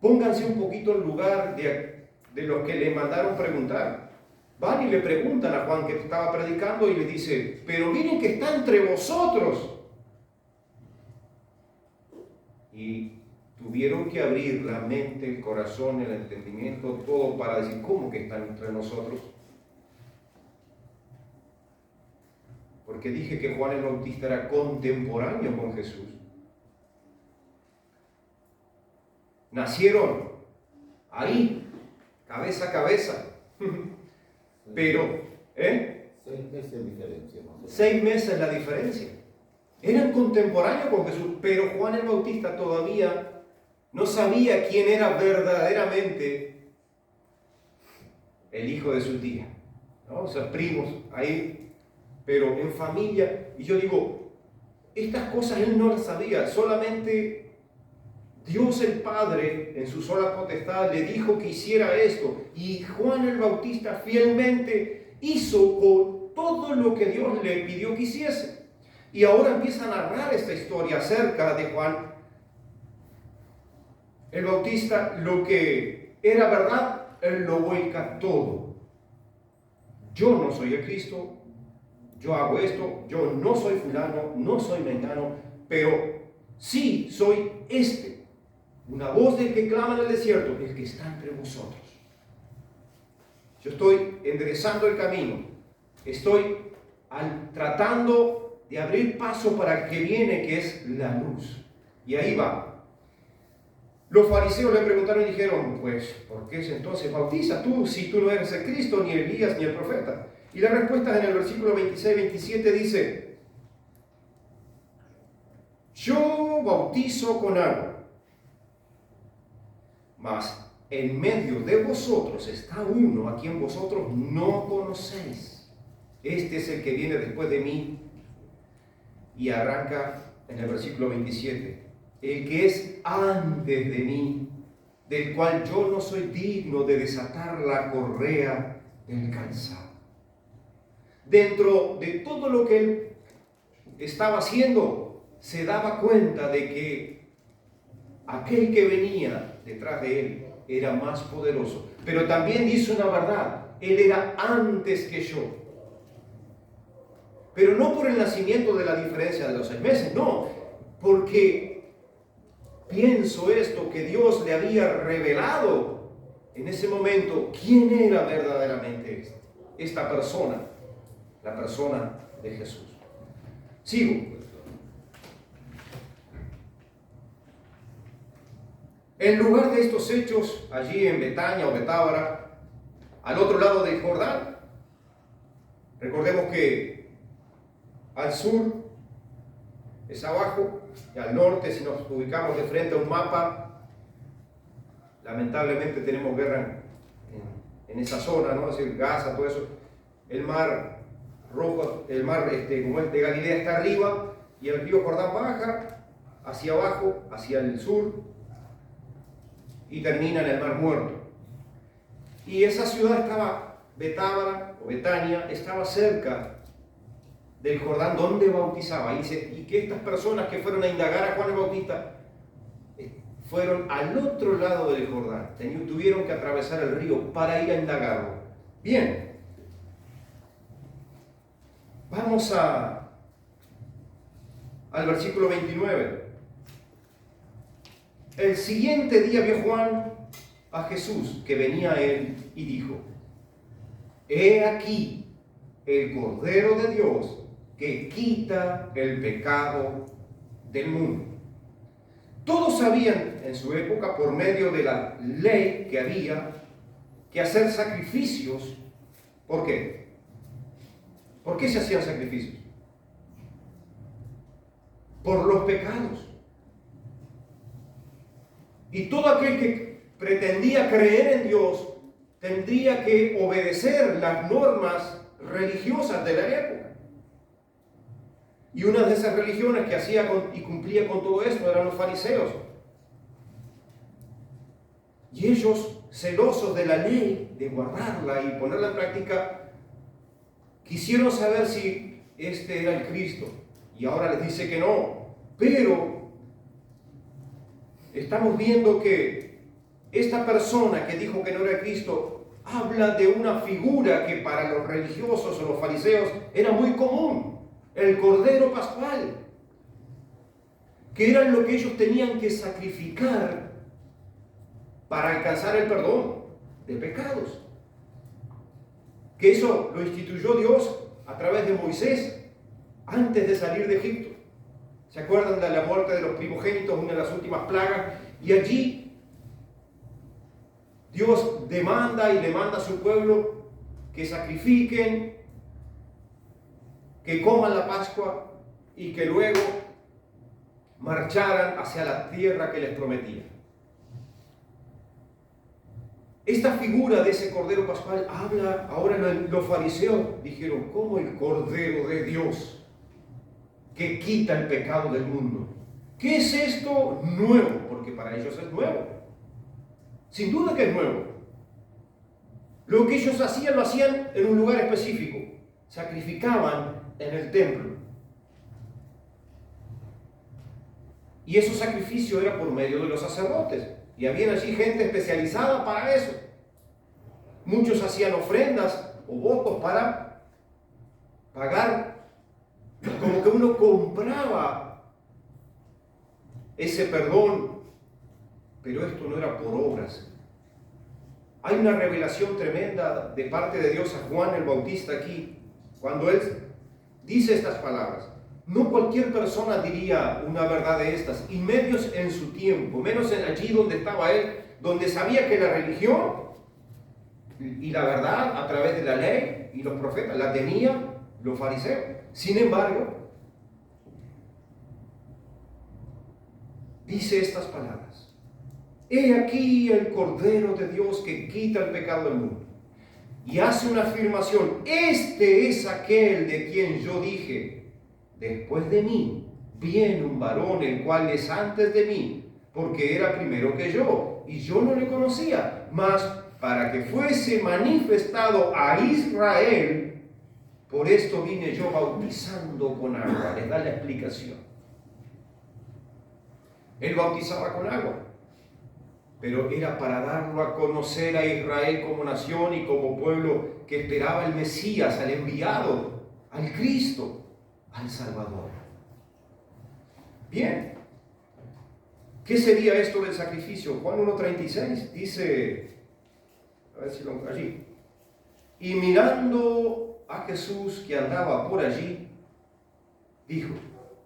pónganse un poquito en lugar de los que le mandaron preguntar. Van y le preguntan a Juan, que estaba predicando, y le dice: pero miren que está entre vosotros. Y tuvieron que abrir la mente, el corazón, el entendimiento, todo para decir: ¿cómo que está entre nosotros? Porque dije que Juan el Bautista era contemporáneo con Jesús. Nacieron ahí, cabeza a cabeza. Pero, 6 meses de diferencia. 6 meses la diferencia. Eran contemporáneos con Jesús, pero Juan el Bautista todavía no sabía quién era verdaderamente el hijo de su tía, ¿no? O sea, primos ahí, pero en familia. Y yo digo, estas cosas él no las sabía, solamente Dios el Padre, en su sola potestad, le dijo que hiciera esto. Y Juan el Bautista fielmente hizo con todo lo que Dios le pidió que hiciese. Y ahora empieza a narrar esta historia acerca de Juan el Bautista. Lo que era verdad, él lo vuelca todo. Yo no soy el Cristo, yo hago esto, yo no soy fulano, no soy mengano, pero sí soy una voz del que clama en el desierto, el que está entre vosotros. Yo estoy enderezando el camino, estoy tratando de abrir paso para el que viene, que es la luz. Y ahí va. Los fariseos le preguntaron y dijeron: pues, ¿por qué entonces bautiza tú si tú no eres el Cristo, ni Elías, ni el profeta? Y la respuesta en el versículo 26-27 dice: yo bautizo con agua, mas en medio de vosotros está uno a quien vosotros no conocéis. Este es el que viene después de mí. Y arranca en el versículo 27. El que es antes de mí, del cual yo no soy digno de desatar la correa del calzado. Dentro de todo lo que él estaba haciendo, se daba cuenta de que aquel que venía detrás de él era más poderoso. Pero también dice una verdad: él era antes que yo. Pero no por el nacimiento de la diferencia de los 6 meses, no, porque pienso esto, que Dios le había revelado en ese momento quién era verdaderamente esta persona, la persona de Jesús. Sigo. En lugar de estos hechos, allí en Betania o Betábara, al otro lado del Jordán, recordemos que al sur es abajo, y al norte, si nos ubicamos de frente a un mapa, lamentablemente tenemos guerra en esa zona, ¿no? Es decir, Gaza, todo eso. El mar Rojo, el mar como el de Galilea está arriba, y el río Jordán baja hacia abajo, hacia el sur, y termina en el Mar Muerto. Y esa ciudad estaba, Betábara o Betania, estaba cerca del Jordán donde bautizaba. Y dice, y que estas personas que fueron a indagar a Juan el Bautista fueron al otro lado del Jordán, tuvieron que atravesar el río para ir a indagarlo. Bien, vamos al versículo 29. El siguiente día vio Juan a Jesús que venía a él y dijo: he aquí el Cordero de Dios que quita el pecado del mundo. Todos sabían en su época, por medio de la ley que había, que hacer sacrificios. ¿Por qué? ¿Por qué se hacían sacrificios? por los pecados. Y todo aquel que pretendía creer en Dios tendría que obedecer las normas religiosas de la época. Y una de esas religiones que hacía y cumplía con todo esto eran los fariseos. Y ellos, celosos de la ley, de guardarla y ponerla en práctica, quisieron saber si este era el Cristo. Y ahora les dice que no. Pero estamos viendo que esta persona que dijo que no era Cristo habla de una figura que para los religiosos o los fariseos era muy común, el Cordero Pascual, que era lo que ellos tenían que sacrificar para alcanzar el perdón de pecados. Que eso lo instituyó Dios a través de Moisés antes de salir de Egipto. ¿Se acuerdan de la muerte de los primogénitos, una de las últimas plagas? Y allí Dios demanda y le manda a su pueblo que sacrifiquen, que coman la Pascua y que luego marcharan hacia la tierra que les prometía. Esta figura de ese Cordero Pascual habla, ahora los fariseos dijeron, ¿cómo el Cordero de Dios que quita el pecado del mundo? ¿Qué es esto nuevo? Porque para ellos es nuevo. Sin duda que es nuevo. Lo que ellos hacían, lo hacían en un lugar específico. Sacrificaban en el templo. Y esos sacrificios eran por medio de los sacerdotes. Y había allí gente especializada para eso. Muchos hacían ofrendas o votos para pagar. Como que uno compraba ese perdón. Pero esto no era por obras. Hay una revelación tremenda de parte de Dios a Juan el Bautista aquí. Cuando él dice estas palabras. No cualquier persona diría una verdad de estas, y menos en su tiempo, menos en allí donde estaba él, donde sabía que la religión y la verdad a través de la ley y los profetas la tenían los fariseos. Sin embargo, dice estas palabras: he aquí el Cordero de Dios que quita el pecado del mundo. Y hace una afirmación: este es aquel de quien yo dije, después de mí viene un varón el cual es antes de mí, porque era primero que yo, y yo no le conocía, mas para que fuese manifestado a Israel, por esto vine yo bautizando con agua. Les da la explicación. Él bautizaba con agua, pero era para darlo a conocer a Israel como nación y como pueblo que esperaba al Mesías, al enviado, al Cristo, al Salvador. Bien, ¿qué sería esto del sacrificio? Juan 1:36 dice, a ver si lo allí, y mirando a Jesús que andaba por allí, dijo: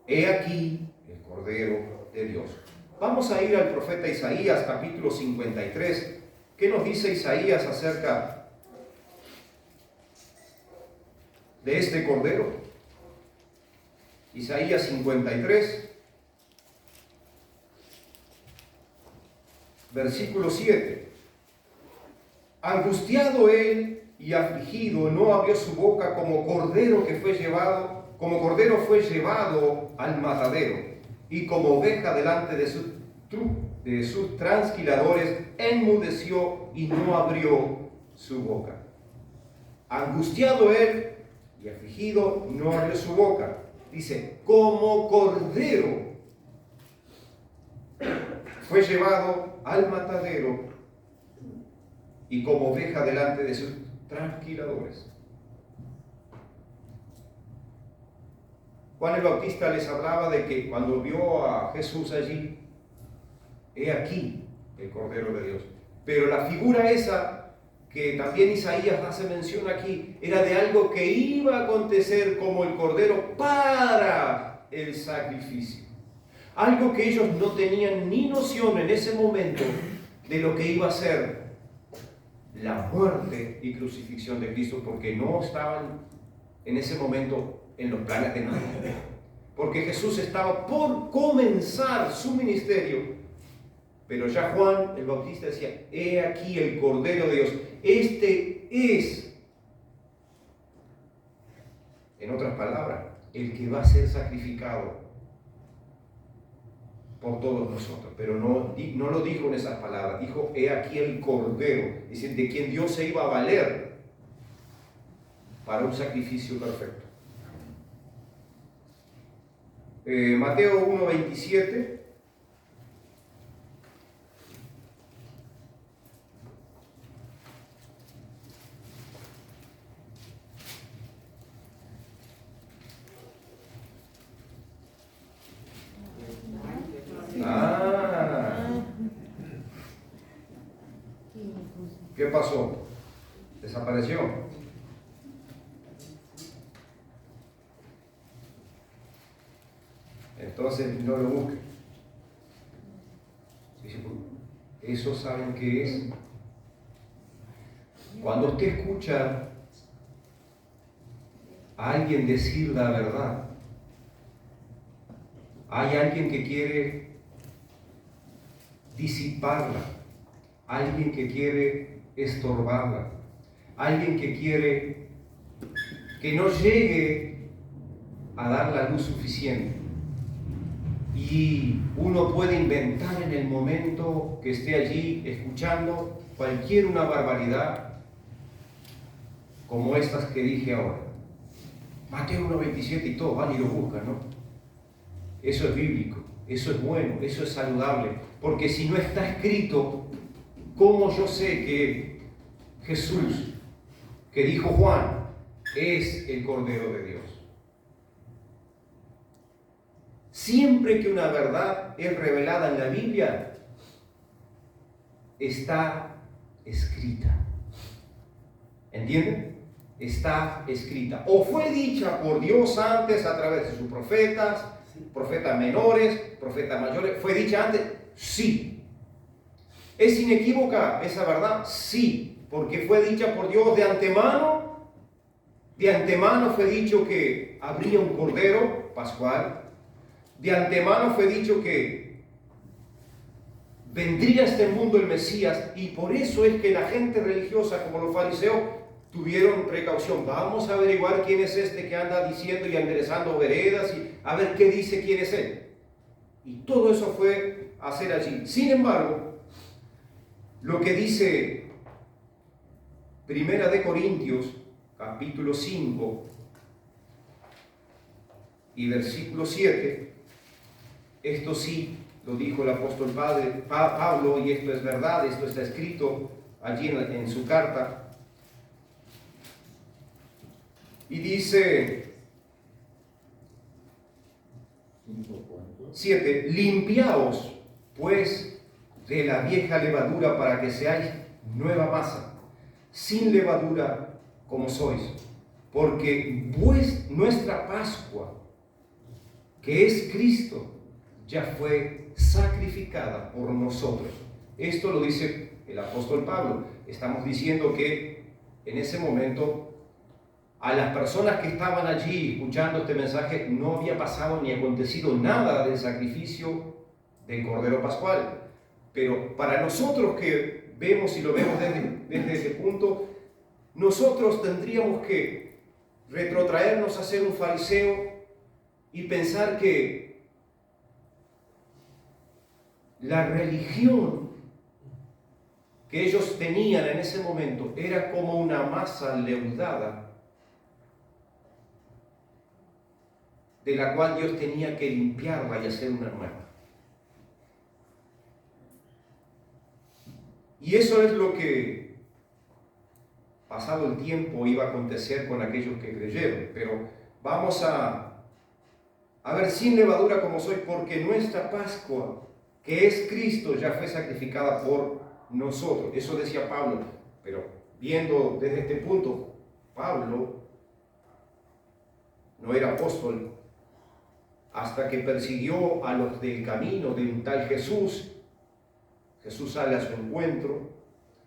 he aquí el Cordero de Dios. Vamos a ir al profeta Isaías, capítulo 53. ¿Qué nos dice Isaías acerca de este Cordero? Isaías 53, versículo 7. Angustiado él y afligido, no abrió su boca, como cordero fue llevado al matadero, y como oveja delante de sus transquiladores, enmudeció y no abrió su boca. Angustiado él y afligido, no abrió su boca. Dice, como cordero fue llevado al matadero, y como oveja delante de sus transquiladores. Juan el Bautista les hablaba de que cuando vio a Jesús allí, he aquí el Cordero de Dios. Pero la figura esa que también Isaías hace mención aquí, era de algo que iba a acontecer como el Cordero para el sacrificio. Algo que ellos no tenían ni noción en ese momento de lo que iba a ser la muerte y crucifixión de Cristo, porque no estaban en ese momento en los planes de nadie. porque Jesús estaba por comenzar su ministerio. Pero ya Juan el Bautista decía, he aquí el Cordero de Dios. Este es, en otras palabras, el que va a ser sacrificado por todos nosotros. Pero no lo dijo en esas palabras, dijo, he aquí el Cordero, es decir, de quien Dios se iba a valer para un sacrificio perfecto. Mateo 1:27. ¿Qué pasó? ¿Desapareció? Entonces no lo busquen. Eso saben qué es. Cuando usted escucha a alguien decir la verdad, hay alguien que quiere disiparla, alguien que quiere estorbarla, alguien que quiere que no llegue a dar la luz suficiente. Y uno puede inventar en el momento que esté allí escuchando una barbaridad como estas que dije ahora. Mateo 1:27 y todo, van y lo buscan, ¿no? Eso es bíblico, eso es bueno, eso es saludable. Porque si no está escrito, ¿cómo yo sé que Jesús, que dijo Juan, es el Cordero de Dios? Siempre que una verdad es revelada en la Biblia, está escrita. ¿Entienden? Está escrita. O fue dicha por Dios antes a través de sus profetas, profetas menores, profetas mayores. ¿Fue dicha antes? Sí. ¿Es inequívoca esa verdad? Sí. Porque fue dicha por Dios de antemano. De antemano fue dicho que habría un cordero pascual. De antemano fue dicho que vendría a este mundo el Mesías, y por eso es que la gente religiosa, como los fariseos, tuvieron precaución. Vamos a averiguar quién es este que anda diciendo y enderezando veredas, y a ver qué dice quién es él. Y todo eso fue a hacer allí. Sin embargo, lo que dice Primera de Corintios, capítulo 5 y versículo 7, esto sí lo dijo el apóstol Pablo, y esto es verdad, esto está escrito allí en su carta. Y dice 7, limpiaos pues de la vieja levadura para que seáis nueva masa, sin levadura como sois, porque nuestra Pascua, que es Cristo, ya fue sacrificada por nosotros. Esto lo dice el apóstol Pablo. Estamos diciendo que en ese momento a las personas que estaban allí escuchando este mensaje no había pasado ni acontecido nada del sacrificio del Cordero Pascual. Pero para nosotros que vemos y lo vemos desde ese punto, nosotros tendríamos que retrotraernos a ser un fariseo y pensar que la religión que ellos tenían en ese momento era como una masa leudada de la cual Dios tenía que limpiarla y hacer una nueva. Y eso es lo que, pasado el tiempo, iba a acontecer con aquellos que creyeron. Pero vamos a ver, sin levadura como soy, porque nuestra Pascua, que es Cristo, ya fue sacrificada por nosotros. Eso decía Pablo. Pero viendo desde este punto, Pablo no era apóstol hasta que persiguió a los del camino de un tal Jesús. Jesús sale a su encuentro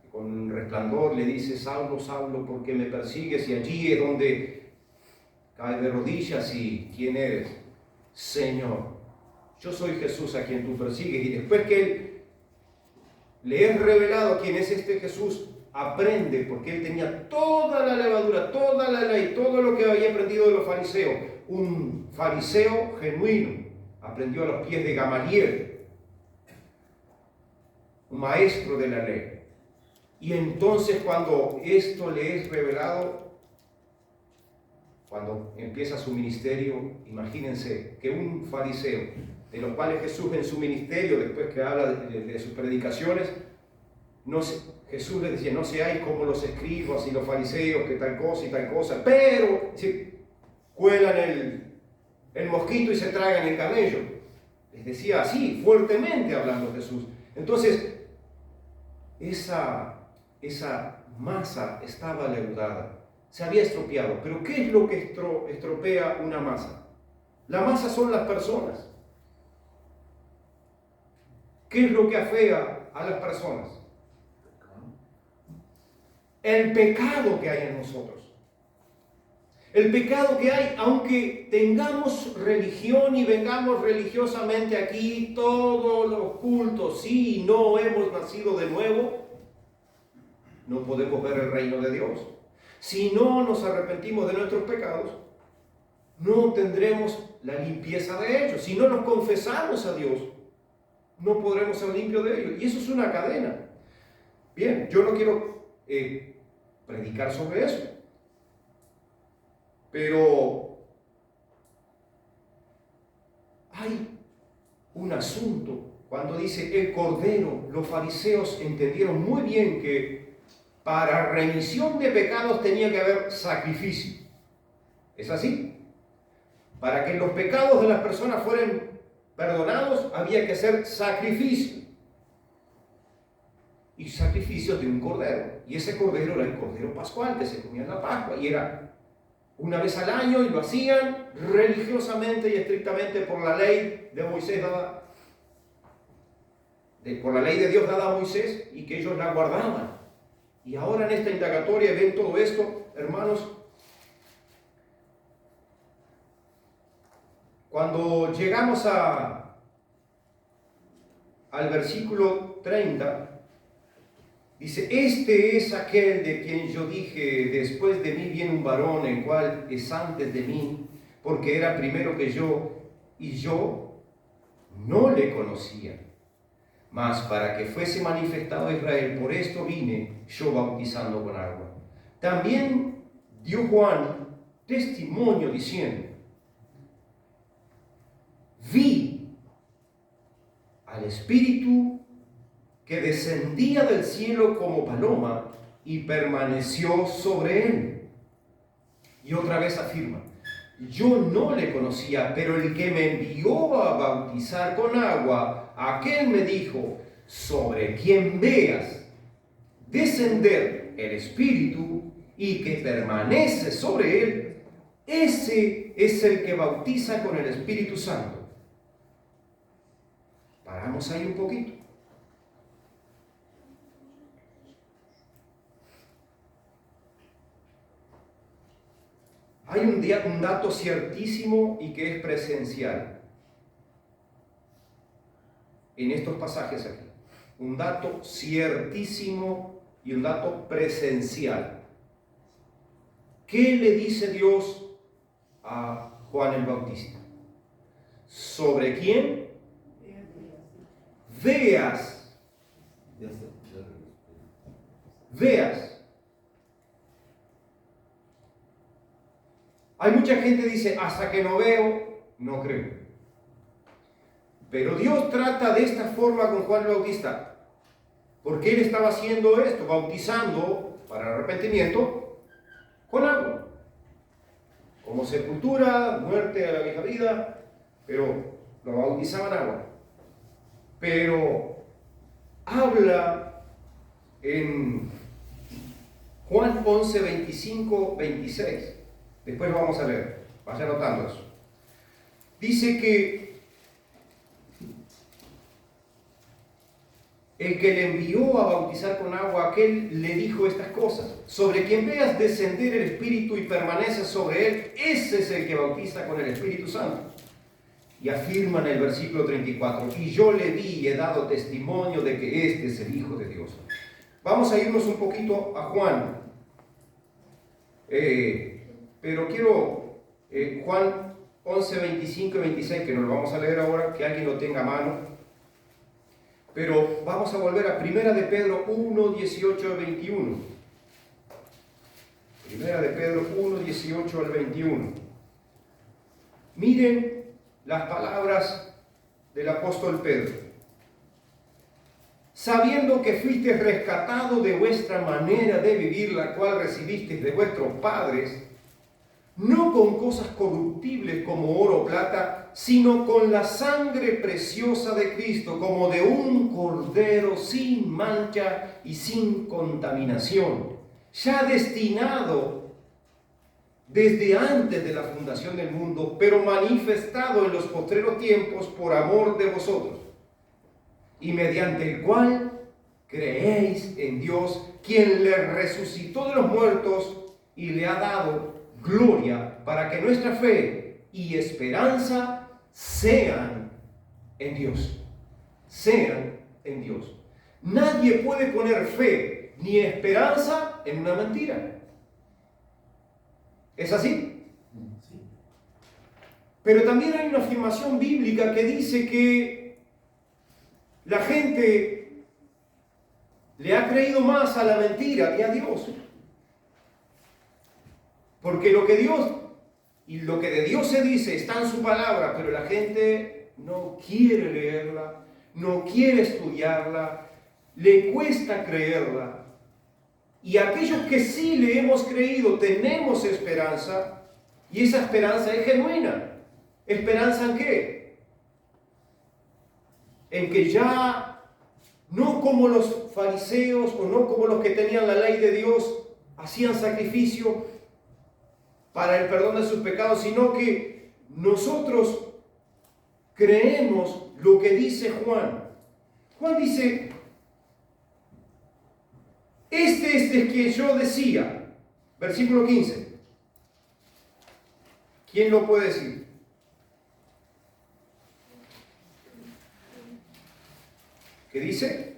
y con un resplandor le dice: Saulo, Saulo, ¿por qué me persigues? Y allí es donde cae de rodillas y ¿quién eres? Señor, yo soy Jesús a quien tú persigues. Y después que él le es revelado quién es este Jesús, aprende, porque él tenía toda la levadura, toda la ley, todo lo que había aprendido de los fariseos. Un fariseo genuino, aprendió a los pies de Gamaliel, un maestro de la ley. Y entonces cuando esto le es revelado, cuando empieza su ministerio, imagínense que un fariseo, de los cuales Jesús en su ministerio, después que habla de sus predicaciones, Jesús les decía, no seáis como los escribas y los fariseos, que tal cosa y tal cosa, pero cuelan el mosquito y se tragan el camello. Les decía así, fuertemente hablando Jesús. Entonces, esa masa estaba leudada, se había estropeado. Pero ¿qué es lo que estropea una masa? La masa son las personas. ¿Qué es lo que afea a las personas? El pecado que hay en nosotros. El pecado que hay, aunque tengamos religión y vengamos religiosamente aquí todos los cultos, sí, no hemos nacido de nuevo, no podemos ver el reino de Dios. Si no nos arrepentimos de nuestros pecados, no tendremos la limpieza de ellos. Si no nos confesamos a Dios, no podremos ser limpios de ellos. Y eso es una cadena. Bien, yo no quiero predicar sobre eso. Pero hay un asunto. Cuando dice el Cordero, los fariseos entendieron muy bien que para remisión de pecados tenía que haber sacrificio. ¿Es así? Para que los pecados de las personas fueran perdonados, había que hacer sacrificio. Y sacrificio de un cordero. Y ese cordero era el cordero pascual que se comía en la Pascua. Y era una vez al año, y lo hacían religiosamente y estrictamente por la ley de Moisés dada, por la ley de Dios dada a Moisés, y que ellos la guardaban. Y ahora en esta indagatoria ven todo esto, hermanos. Cuando llegamos al versículo 30, dice, este es aquel de quien yo dije, después de mí viene un varón, el cual es antes de mí, porque era primero que yo, y yo no le conocía. Mas para que fuese manifestado a Israel, por esto vine yo bautizando con agua. También dio Juan testimonio diciendo, vi al Espíritu que descendía del cielo como paloma y permaneció sobre él. Y otra vez afirma, yo no le conocía, pero el que me envió a bautizar con agua, aquel me dijo, sobre quien veas descender el Espíritu y que permanece sobre él, ese es el que bautiza con el Espíritu Santo. Paramos ahí un poquito. Hay un dato ciertísimo y que es presencial en estos pasajes aquí. Un dato ciertísimo y un dato presencial. ¿Qué le dice Dios a Juan el Bautista? ¿Sobre quién? Veas. Hay mucha gente que dice, hasta que no veo, no creo. Pero Dios trata de esta forma con Juan el Bautista, porque él estaba haciendo esto, bautizando para arrepentimiento con agua, como sepultura, muerte a la vieja vida, pero lo bautizaban agua. Pero habla en Juan 11, 25, 26. Después lo vamos a leer. Vaya anotando eso. Dice que el que le envió a bautizar con agua, aquel le dijo estas cosas. Sobre quien veas descender el Espíritu y permanece sobre él, ese es el que bautiza con el Espíritu Santo. Y afirma en el versículo 34, y yo le vi y he dado testimonio de que este es el Hijo de Dios. Vamos a irnos un poquito a Juan. Pero quiero, Juan 11, 25 y 26, que nos lo vamos a leer ahora, que alguien lo tenga a mano. Pero vamos a volver a 1 de Pedro 1, 18 al 21. 1 de Pedro 1, 18 al 21. Miren las palabras del apóstol Pedro. Sabiendo que fuisteis rescatados de vuestra manera de vivir, la cual recibisteis de vuestros padres, no con cosas corruptibles como oro o plata, sino con la sangre preciosa de Cristo, como de un cordero sin mancha y sin contaminación, ya destinado desde antes de la fundación del mundo, pero manifestado en los postreros tiempos por amor de vosotros, y mediante el cual creéis en Dios, quien le resucitó de los muertos y le ha dado gloria, para que nuestra fe y esperanza sean en Dios. Sean en Dios. Nadie puede poner fe ni esperanza en una mentira. ¿Es así? Sí. Pero también hay una afirmación bíblica que dice que la gente le ha creído más a la mentira que a Dios. Porque lo que Dios y lo que de Dios se dice está en su palabra, pero la gente no quiere leerla, no quiere estudiarla, le cuesta creerla. Y aquellos que sí le hemos creído tenemos esperanza, y esa esperanza es genuina. ¿Esperanza en qué? En que ya no como los fariseos o no como los que tenían la ley de Dios hacían sacrificio para el perdón de sus pecados, sino que nosotros creemos lo que dice Juan. Juan dice: este es de quien yo decía, versículo 15. ¿Quién lo puede decir? ¿Qué dice?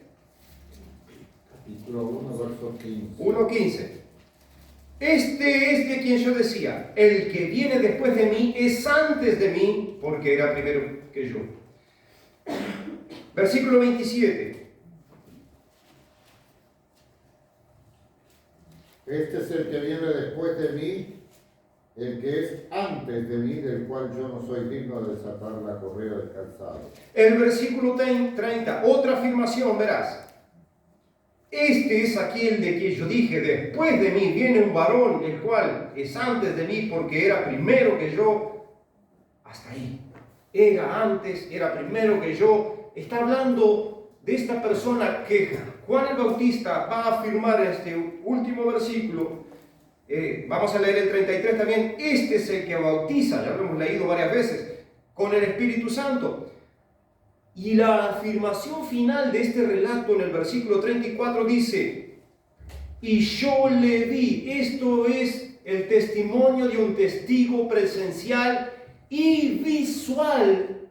Capítulo 1, verso 15. 1:15. Este es de quien yo decía, el que viene después de mí es antes de mí, porque era primero que yo. Versículo 27. Este es el que viene después de mí, el que es antes de mí, del cual yo no soy digno de desatar la correa del calzado. El versículo 30, otra afirmación, verás. Este es aquel de quien yo dije, después de mí viene un varón, el cual es antes de mí, porque era primero que yo. Hasta ahí. Era antes, era primero que yo. Está hablando de esta persona que Juan el Bautista va a afirmar en este último versículo. Vamos a leer el 33 también. Este es el que bautiza, ya lo hemos leído varias veces, con el Espíritu Santo. Y la afirmación final de este relato en el versículo 34 dice: y yo le vi. Esto es el testimonio de un testigo presencial y visual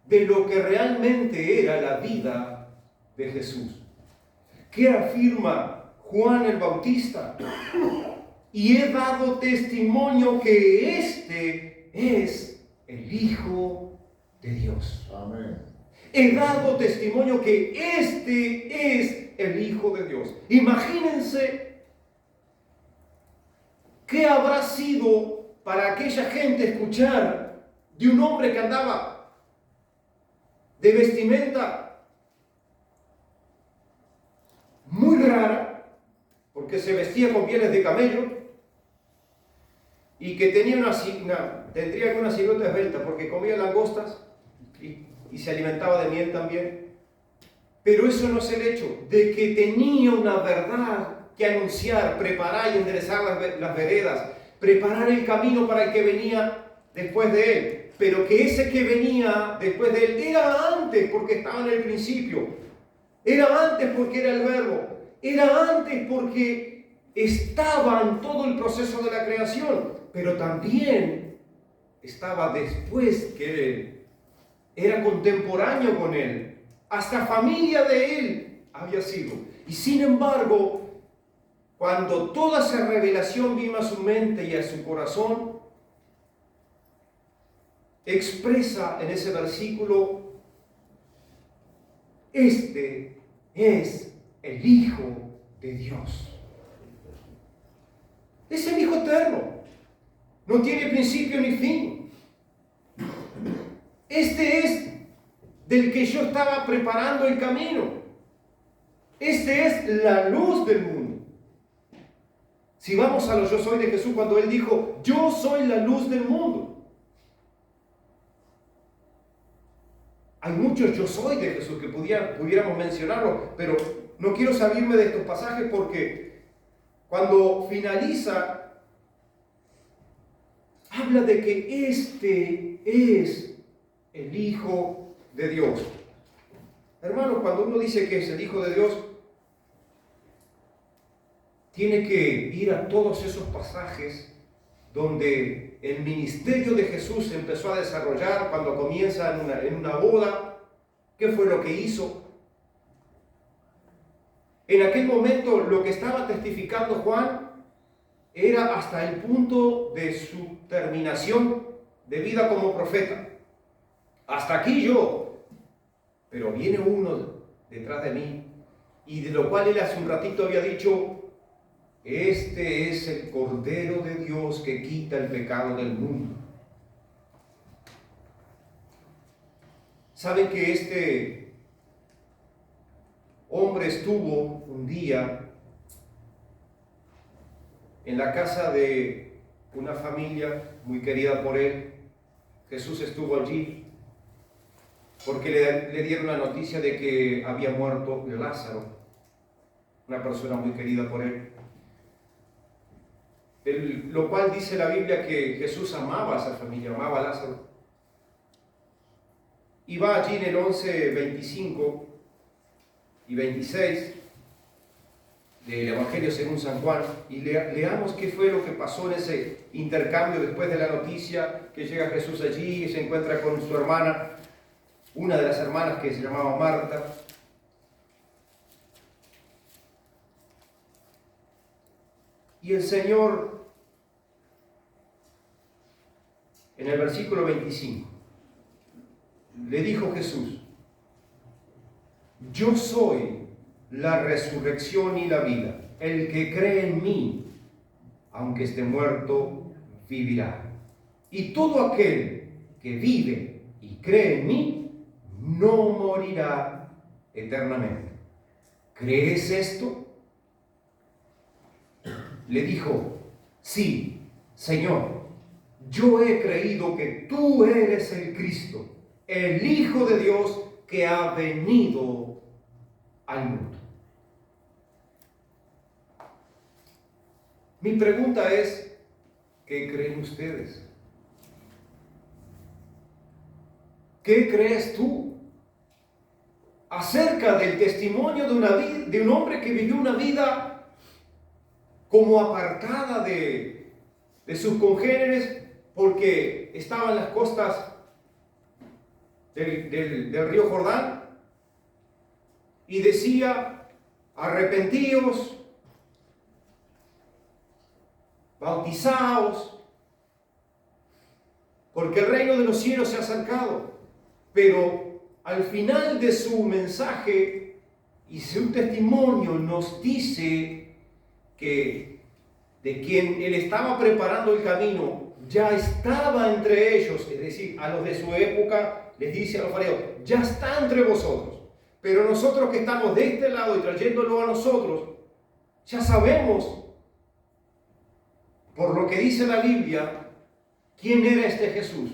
de lo que realmente era la vida de Jesús. ¿Qué afirma Juan el Bautista? Y he dado testimonio que este es el Hijo de Dios. Amén. He dado testimonio que este es el Hijo de Dios. Imagínense qué habrá sido para aquella gente escuchar de un hombre que andaba de vestimenta muy rara, porque se vestía con pieles de camello y que tenía tendría una silueta esbelta porque comía langostas y se alimentaba de miel también. Pero eso no es el hecho de que tenía una verdad que anunciar, preparar y enderezar las veredas, preparar el camino para el que venía después de él. Pero que ese que venía después de él era antes porque estaba en el principio, era antes porque era el verbo, era antes porque estaba en todo el proceso de la creación, pero también estaba después que él, era contemporáneo con él, hasta familia de él había sido. Y sin embargo, cuando toda esa revelación vino a su mente y a su corazón, expresa en ese versículo: este es el Hijo de Dios. Es el Hijo eterno. No tiene principio ni fin. Este es del que yo estaba preparando el camino. Este es la luz del mundo. Si vamos a lo yo soy de Jesús, cuando Él dijo, yo soy la luz del mundo. Hay muchos yo soy de Jesús que pudiéramos mencionarlo, pero no quiero salirme de estos pasajes porque cuando finaliza, habla de que este es el Hijo de Dios. Hermanos, cuando uno dice que es el Hijo de Dios, tiene que ir a todos esos pasajes donde el ministerio de Jesús se empezó a desarrollar cuando comienza en una boda. ¿Qué fue lo que hizo? En aquel momento lo que estaba testificando Juan era hasta el punto de su terminación de vida como profeta. Hasta aquí yo, pero viene uno detrás de mí, y de lo cual él hace un ratito había dicho, este es el Cordero de Dios que quita el pecado del mundo. ¿Saben que este hombre estuvo un día en la casa de una familia muy querida por él? Jesús estuvo allí porque le dieron la noticia de que había muerto Lázaro, una persona muy querida por él. Lo cual dice la Biblia que Jesús amaba a esa familia, amaba a Lázaro. Y va allí en el 11, 25 y 26 del Evangelio según San Juan, y leamos qué fue lo que pasó en ese intercambio después de la noticia, que llega Jesús allí y se encuentra con su hermana, una de las hermanas que se llamaba Marta. Y el Señor, en el versículo 25, le dijo Jesús, yo soy la resurrección y la vida. El que cree en mí, aunque esté muerto, vivirá. Y todo aquel que vive y cree en mí, no morirá eternamente. ¿Crees esto? Le dijo, sí, Señor, yo he creído que tú eres el Cristo, el Hijo de Dios que ha venido al mundo. Mi pregunta es, ¿qué creen ustedes? ¿Qué crees tú acerca del testimonio de un hombre que vivió una vida como apartada de sus congéneres porque estaba en las costas del río Jordán y decía, arrepentíos, bautizaos, porque el reino de los cielos se ha acercado? Pero al final de su mensaje y su testimonio nos dice que de quien él estaba preparando el camino ya estaba entre ellos, es decir, a los de su época les dice a los fariseos, ya está entre vosotros, pero nosotros que estamos de este lado y trayéndolo a nosotros, ya sabemos, por lo que dice la Biblia, quién era este Jesús.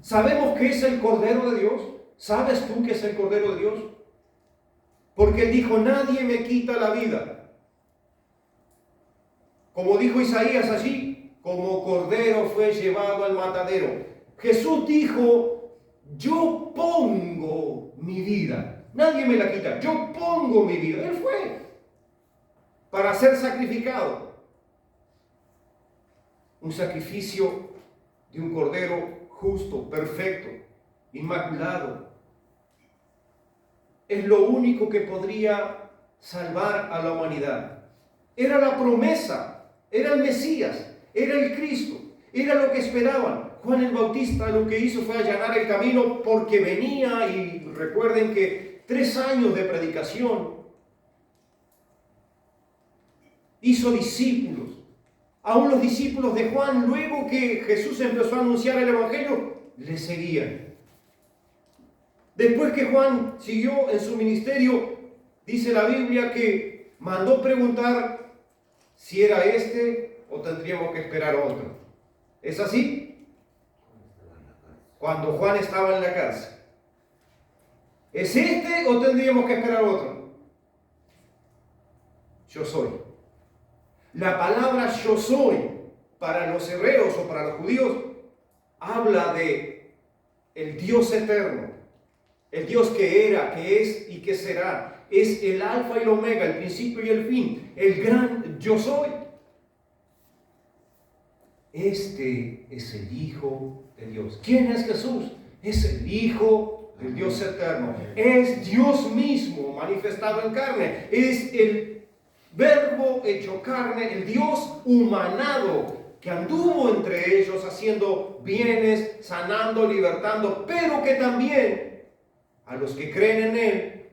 Sabemos que es el Cordero de Dios. ¿Sabes tú que es el Cordero de Dios? Porque Él dijo, nadie me quita la vida. Como dijo Isaías allí, como cordero fue llevado al matadero. Jesús dijo, yo pongo mi vida. Nadie me la quita. Yo pongo mi vida. Él fue para ser sacrificado. un sacrificio de un cordero justo, perfecto, inmaculado. Es lo único que podría salvar a la humanidad. Era la promesa, era el Mesías, era el Cristo, era lo que esperaban. Juan el Bautista lo que hizo fue allanar el camino porque venía, y recuerden que 3 años de predicación, hizo discípulos. Aún los discípulos de Juan, luego que Jesús empezó a anunciar el Evangelio, le seguían. Después que Juan siguió en su ministerio, dice la Biblia que mandó preguntar si era este o tendríamos que esperar otro. ¿Es así? Cuando Juan estaba en la cárcel. ¿Es este o tendríamos que esperar otro? Yo soy. La palabra yo soy para los hebreos o para los judíos habla de el Dios eterno, el Dios que era, que es y que será. Es el alfa y el omega, el principio y el fin, el gran yo soy. Este es el Hijo de Dios. ¿Quién es Jesús? Es el Hijo del Dios eterno. Es Dios mismo manifestado en carne. Es el Verbo hecho carne, el Dios humanado que anduvo entre ellos haciendo bienes, sanando, libertando, pero que también a los que creen en Él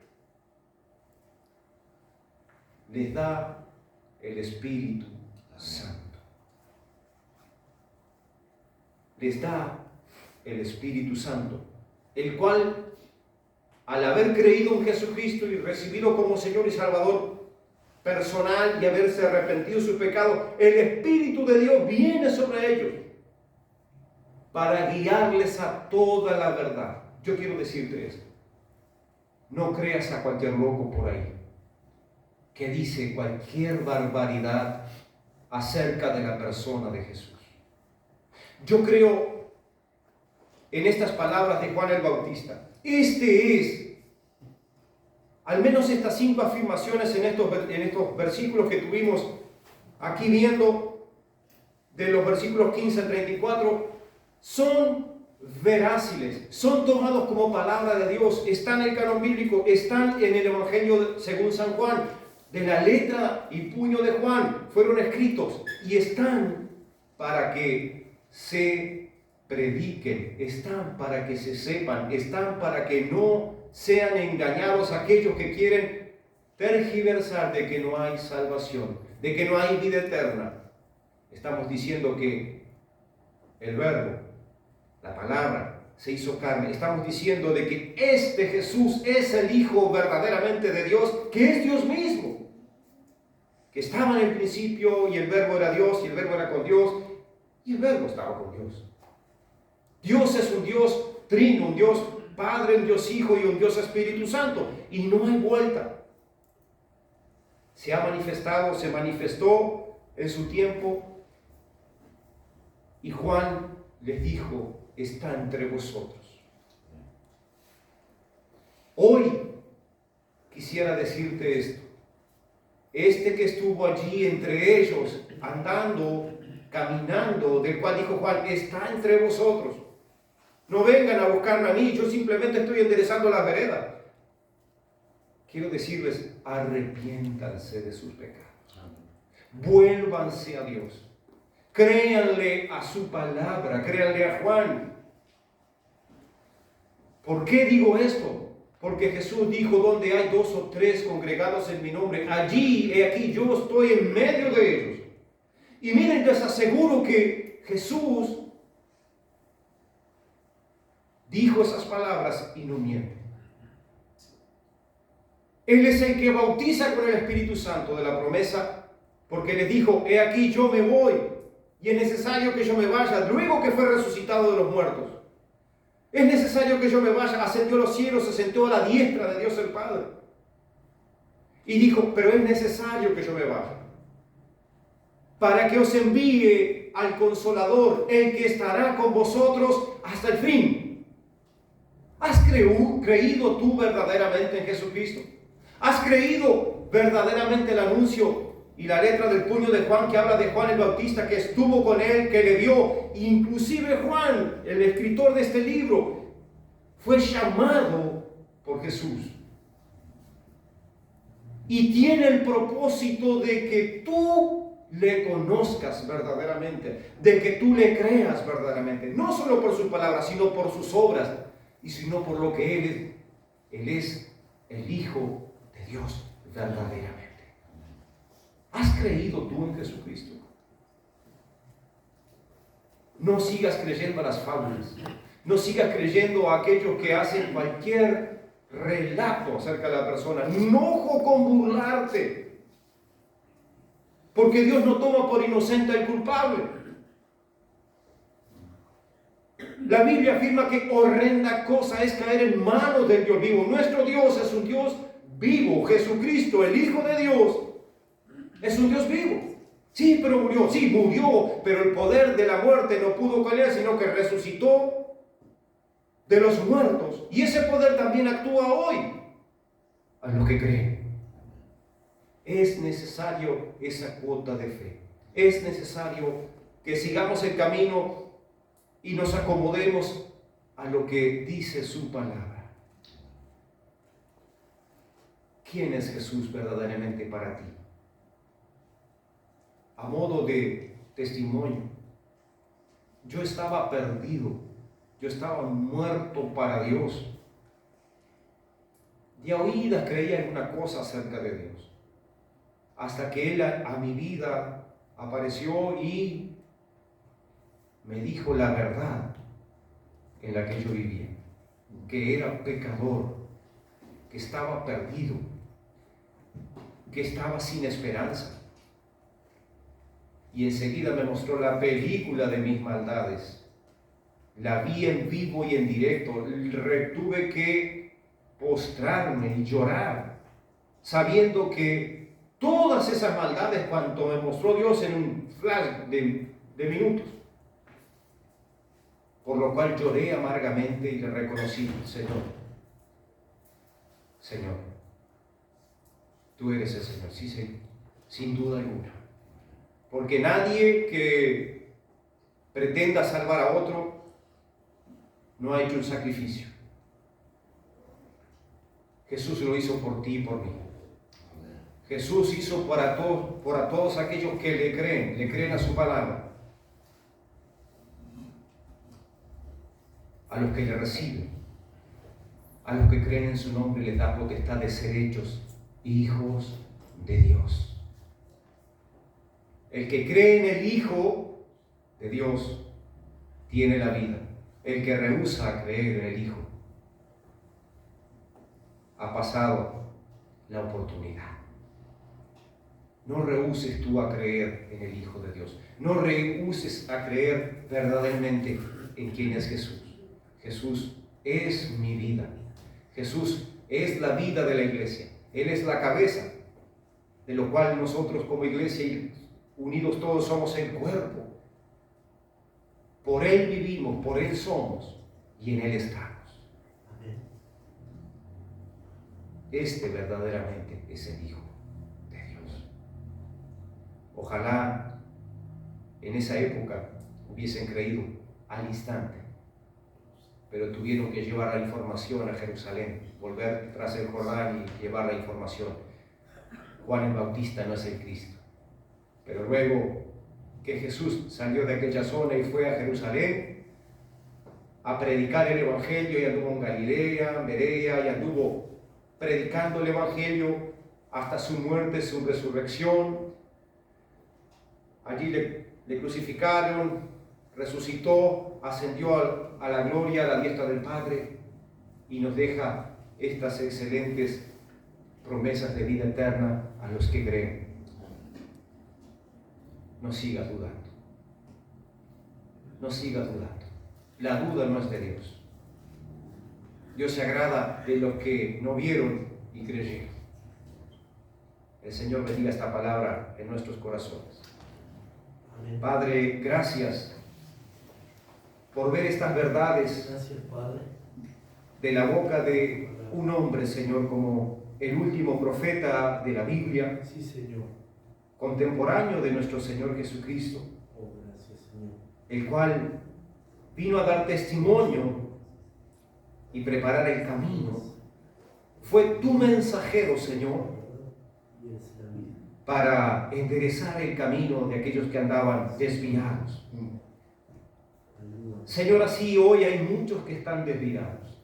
les da el Espíritu Santo. Les da el Espíritu Santo, el cual, al haber creído en Jesucristo y recibido como Señor y Salvador personal y haberse arrepentido de su pecado, el Espíritu de Dios viene sobre ellos para guiarles a toda la verdad. Yo quiero decirte esto: no creas a cualquier loco por ahí que dice cualquier barbaridad acerca de la persona de Jesús. Yo creo en estas palabras de Juan el Bautista. Este es, al menos estas 5 afirmaciones en estos versículos que tuvimos aquí viendo, de los versículos 15 al 34, son veráciles, son tomados como palabra de Dios, están en el canon bíblico, están en el Evangelio según San Juan, de la letra y puño de Juan, fueron escritos y están para que se prediquen, están para que se sepan, están para que no sean engañados aquellos que quieren tergiversar de que no hay salvación, de que no hay vida eterna. Estamos diciendo que el Verbo, la palabra, se hizo carne. Estamos diciendo de que este Jesús es el Hijo verdaderamente de Dios, que es Dios mismo, que estaba en el principio y el Verbo era Dios y el Verbo era con Dios y el Verbo estaba con Dios. Dios es un Dios trino, un Dios Padre, un Dios Hijo y un Dios Espíritu Santo, y no hay vuelta. Se ha manifestado, se manifestó en su tiempo, y Juan les dijo: está entre vosotros. Hoy quisiera decirte esto: este que estuvo allí entre ellos, andando, caminando, del cual dijo Juan, está entre vosotros. No vengan a buscarme a mí, yo simplemente estoy enderezando la vereda. Quiero decirles: arrepiéntanse de sus pecados. Vuélvanse a Dios. Créanle a su palabra, créanle a Juan. ¿Por qué digo esto? Porque Jesús dijo: donde hay 2 o 3 congregados en mi nombre, allí, he aquí, yo estoy en medio de ellos. Y miren, les aseguro que Jesús dijo esas palabras y no miente. Él es el que bautiza con el Espíritu Santo de la promesa, porque les dijo: he aquí, yo me voy y es necesario que yo me vaya, luego que fue resucitado de los muertos. Es necesario que yo me vaya, ascendió a los cielos, se sentó a la diestra de Dios el Padre. Y dijo: pero es necesario que yo me vaya, para que os envíe al Consolador, el que estará con vosotros hasta el fin. ¿Has creído tú verdaderamente en Jesucristo? ¿Has creído verdaderamente el anuncio y la letra del puño de Juan, que habla de Juan el Bautista, que estuvo con él, que le vio. Inclusive Juan, el escritor de este libro, fue llamado por Jesús. Y tiene el propósito de que tú le conozcas verdaderamente, de que tú le creas verdaderamente, no solo por su palabra, sino por sus obras, y sino por lo que Él es. Él es el Hijo de Dios verdaderamente. ¿Has creído tú en Jesucristo? No sigas creyendo a las fábulas, no sigas creyendo a aquellos que hacen cualquier relato acerca de la persona. Enojo con burlarte, porque Dios no toma por inocente al culpable. La Biblia afirma que horrenda cosa es caer en manos del Dios vivo. Nuestro Dios es un Dios vivo. Jesucristo, el Hijo de Dios, es un Dios vivo. Sí, pero murió. Sí, murió, pero el poder de la muerte no pudo con él, sino que resucitó de los muertos. Y ese poder también actúa hoy a los que creen. Es necesario esa cuota de fe. Es necesario que sigamos el camino y nos acomodemos a lo que dice su palabra. ¿Quién es Jesús verdaderamente para ti? A modo de testimonio, yo estaba perdido, yo estaba muerto para Dios. De oídas creía en una cosa acerca de Dios, hasta que Él a mi vida apareció y me dijo la verdad en la que yo vivía, que era pecador, que estaba perdido, que estaba sin esperanza. Y enseguida me mostró la película de mis maldades. La vi en vivo y en directo. Tuve que postrarme y llorar, sabiendo que todas esas maldades, cuanto me mostró Dios en un flash de minutos, por lo cual lloré amargamente y le reconocí: Señor, tú eres el Señor. Sí, Señor, sin duda alguna. Porque nadie que pretenda salvar a otro no ha hecho un sacrificio. Jesús lo hizo por ti y por mí. Jesús hizo para todos aquellos que le creen a su palabra. A los que le reciben, a los que creen en su nombre, les da potestad de ser hechos hijos de Dios. El que cree en el Hijo de Dios tiene la vida. El que rehúsa creer en el Hijo ha pasado la oportunidad. No rehuses tú a creer en el Hijo de Dios. No rehuses a creer verdaderamente en quién es Jesús. Jesús es mi vida. Jesús es la vida de la iglesia. Él es la cabeza, de lo cual nosotros como iglesia unidos todos somos el cuerpo. Por Él vivimos, por Él somos y en Él estamos. Amén. Este verdaderamente es el Hijo de Dios. Ojalá en esa época hubiesen creído al instante, pero tuvieron que llevar la información a Jerusalén, volver tras el Jordán y llevar la información. Juan el Bautista no es el Cristo. Pero luego que Jesús salió de aquella zona y fue a Jerusalén a predicar el Evangelio, y anduvo en Galilea, en Berea, y anduvo predicando el Evangelio hasta su muerte, su resurrección. Allí le crucificaron, resucitó, ascendió a la gloria, a la diestra del Padre, y nos deja estas excelentes promesas de vida eterna a los que creen. No sigas dudando. No sigas dudando. La duda no es de Dios. Dios se agrada de los que no vieron y creyeron. El Señor bendiga esta palabra en nuestros corazones. Amén. Padre, gracias por ver estas verdades. Gracias, Padre. De la boca de un hombre, Señor, como el último profeta de la Biblia. Sí, Señor. contemporáneo de nuestro Señor Jesucristo, Oh, gracias, Señor. el cual vino a dar testimonio y preparar el camino. Fue tu mensajero, Señor, Y es la vida. para enderezar el camino de aquellos que andaban desviados. Ayuda. Señor, así hoy hay muchos que están desviados.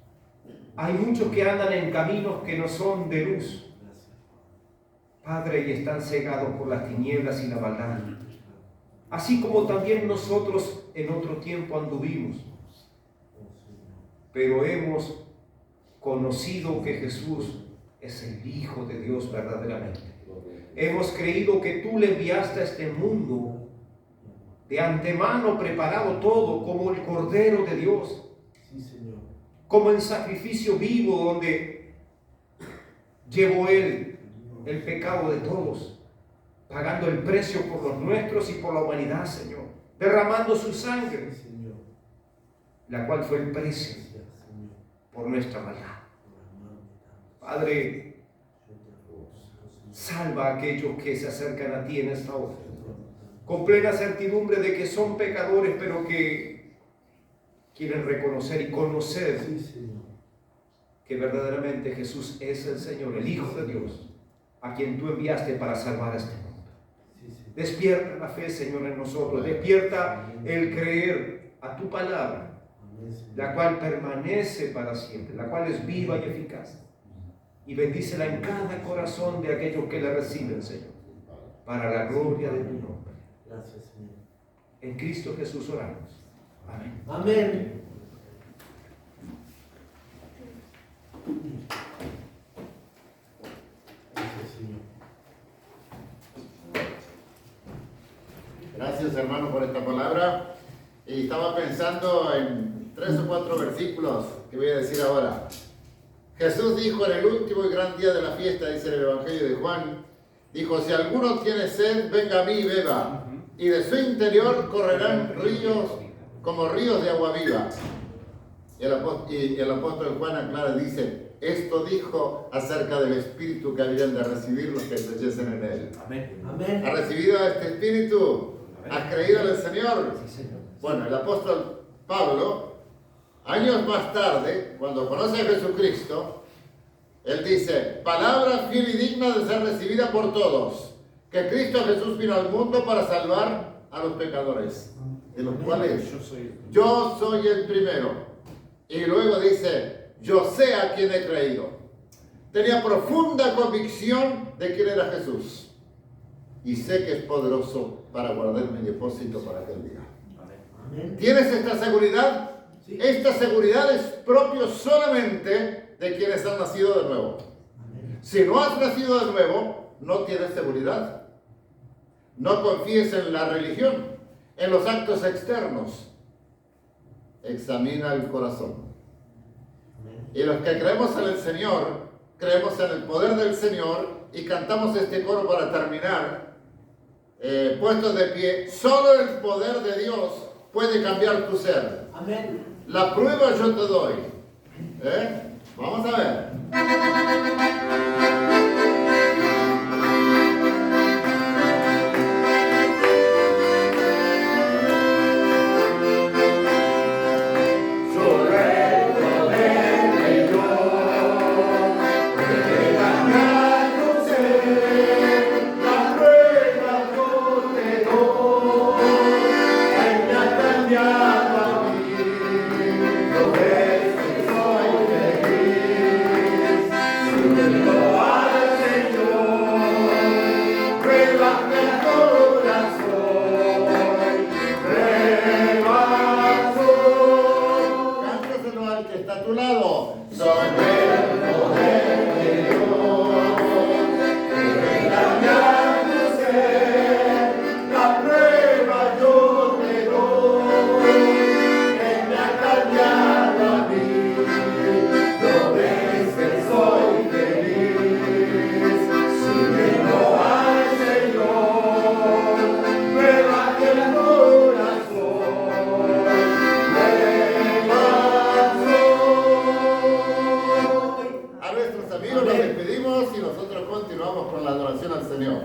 Hay muchos que andan en caminos que no son de luz, Gracias. Padre, y están cegados por las tinieblas y la maldad. Así como también nosotros en otro tiempo anduvimos, Oh, Señor. pero hemos conocido que Jesús es el Hijo de Dios verdaderamente. Hemos creído que tú le enviaste a este mundo de antemano preparado todo como el Cordero de Dios, Sí, Señor. como en sacrificio vivo donde llevó Él el pecado de todos, pagando el precio por los nuestros y por la humanidad, Señor, derramando su sangre, Sí, Señor. la cual fue el precio Gracias, Señor, por nuestra maldad. por amarme tanto. Padre, Yo te ruego, Señor. salva a aquellos que se acercan a ti en esta hora, Yo te amo tanto. con plena certidumbre de que son pecadores, pero que quieren reconocer y conocer Sí, Señor. que verdaderamente Jesús es el Señor, el Hijo de Dios, a quien tú enviaste para salvar a este mundo. Sí, Señor. Despierta la fe, Señor, en nosotros. Despierta el creer a tu palabra, Amén, Señor. la cual permanece para siempre, la cual es viva y eficaz. Y bendícela en cada corazón de aquellos que la reciben, Señor, para la gloria de tu nombre. Gracias, Señor. En Cristo Jesús oramos. Amén. Amén. Gracias, Señor. Gracias, hermano, por esta palabra. Y estaba pensando en 3 o 4 versículos que voy a decir ahora. Jesús dijo en el último y gran día de la fiesta, dice el Evangelio de Juan, dijo, si alguno tiene sed, venga a mí y beba, y de su interior correrán ríos como ríos de agua viva. Y el apóstol Juan aclara, dice, esto dijo acerca del Espíritu que habían de recibir los que creyesen en él. Amén. Amén. ¿Has recibido este Espíritu? ¿Has creído en el Señor? Sí, Señor. Bueno, el apóstol Pablo, años más tarde, cuando conoce a Jesucristo, él dice, palabra fiel y digna de ser recibida por todos, que Cristo Jesús vino al mundo para salvar a los pecadores, de los cuales yo soy el primero. Y luego dice, yo sé a quién he creído. Tenía profunda convicción de quién era Jesús. Y sé que es poderoso para guardar mi depósito para aquel día. Amén. ¿Tienes esta seguridad? Sí. Esta seguridad es propio solamente de quienes han nacido de nuevo. Amén. Si no has nacido de nuevo, no tienes seguridad. No confíes en la religión, en los actos externos. Examina el corazón. Amén. Y los que creemos en el Señor, creemos en el poder del Señor y cantamos este coro para terminar, puestos de pie. Solo el poder de Dios puede cambiar tu ser. Amén. La prueba yo te doy. Vamos a ver. Cántaselo al que está a tu lado. A nuestros amigos los despedimos y nosotros continuamos con la adoración al Señor.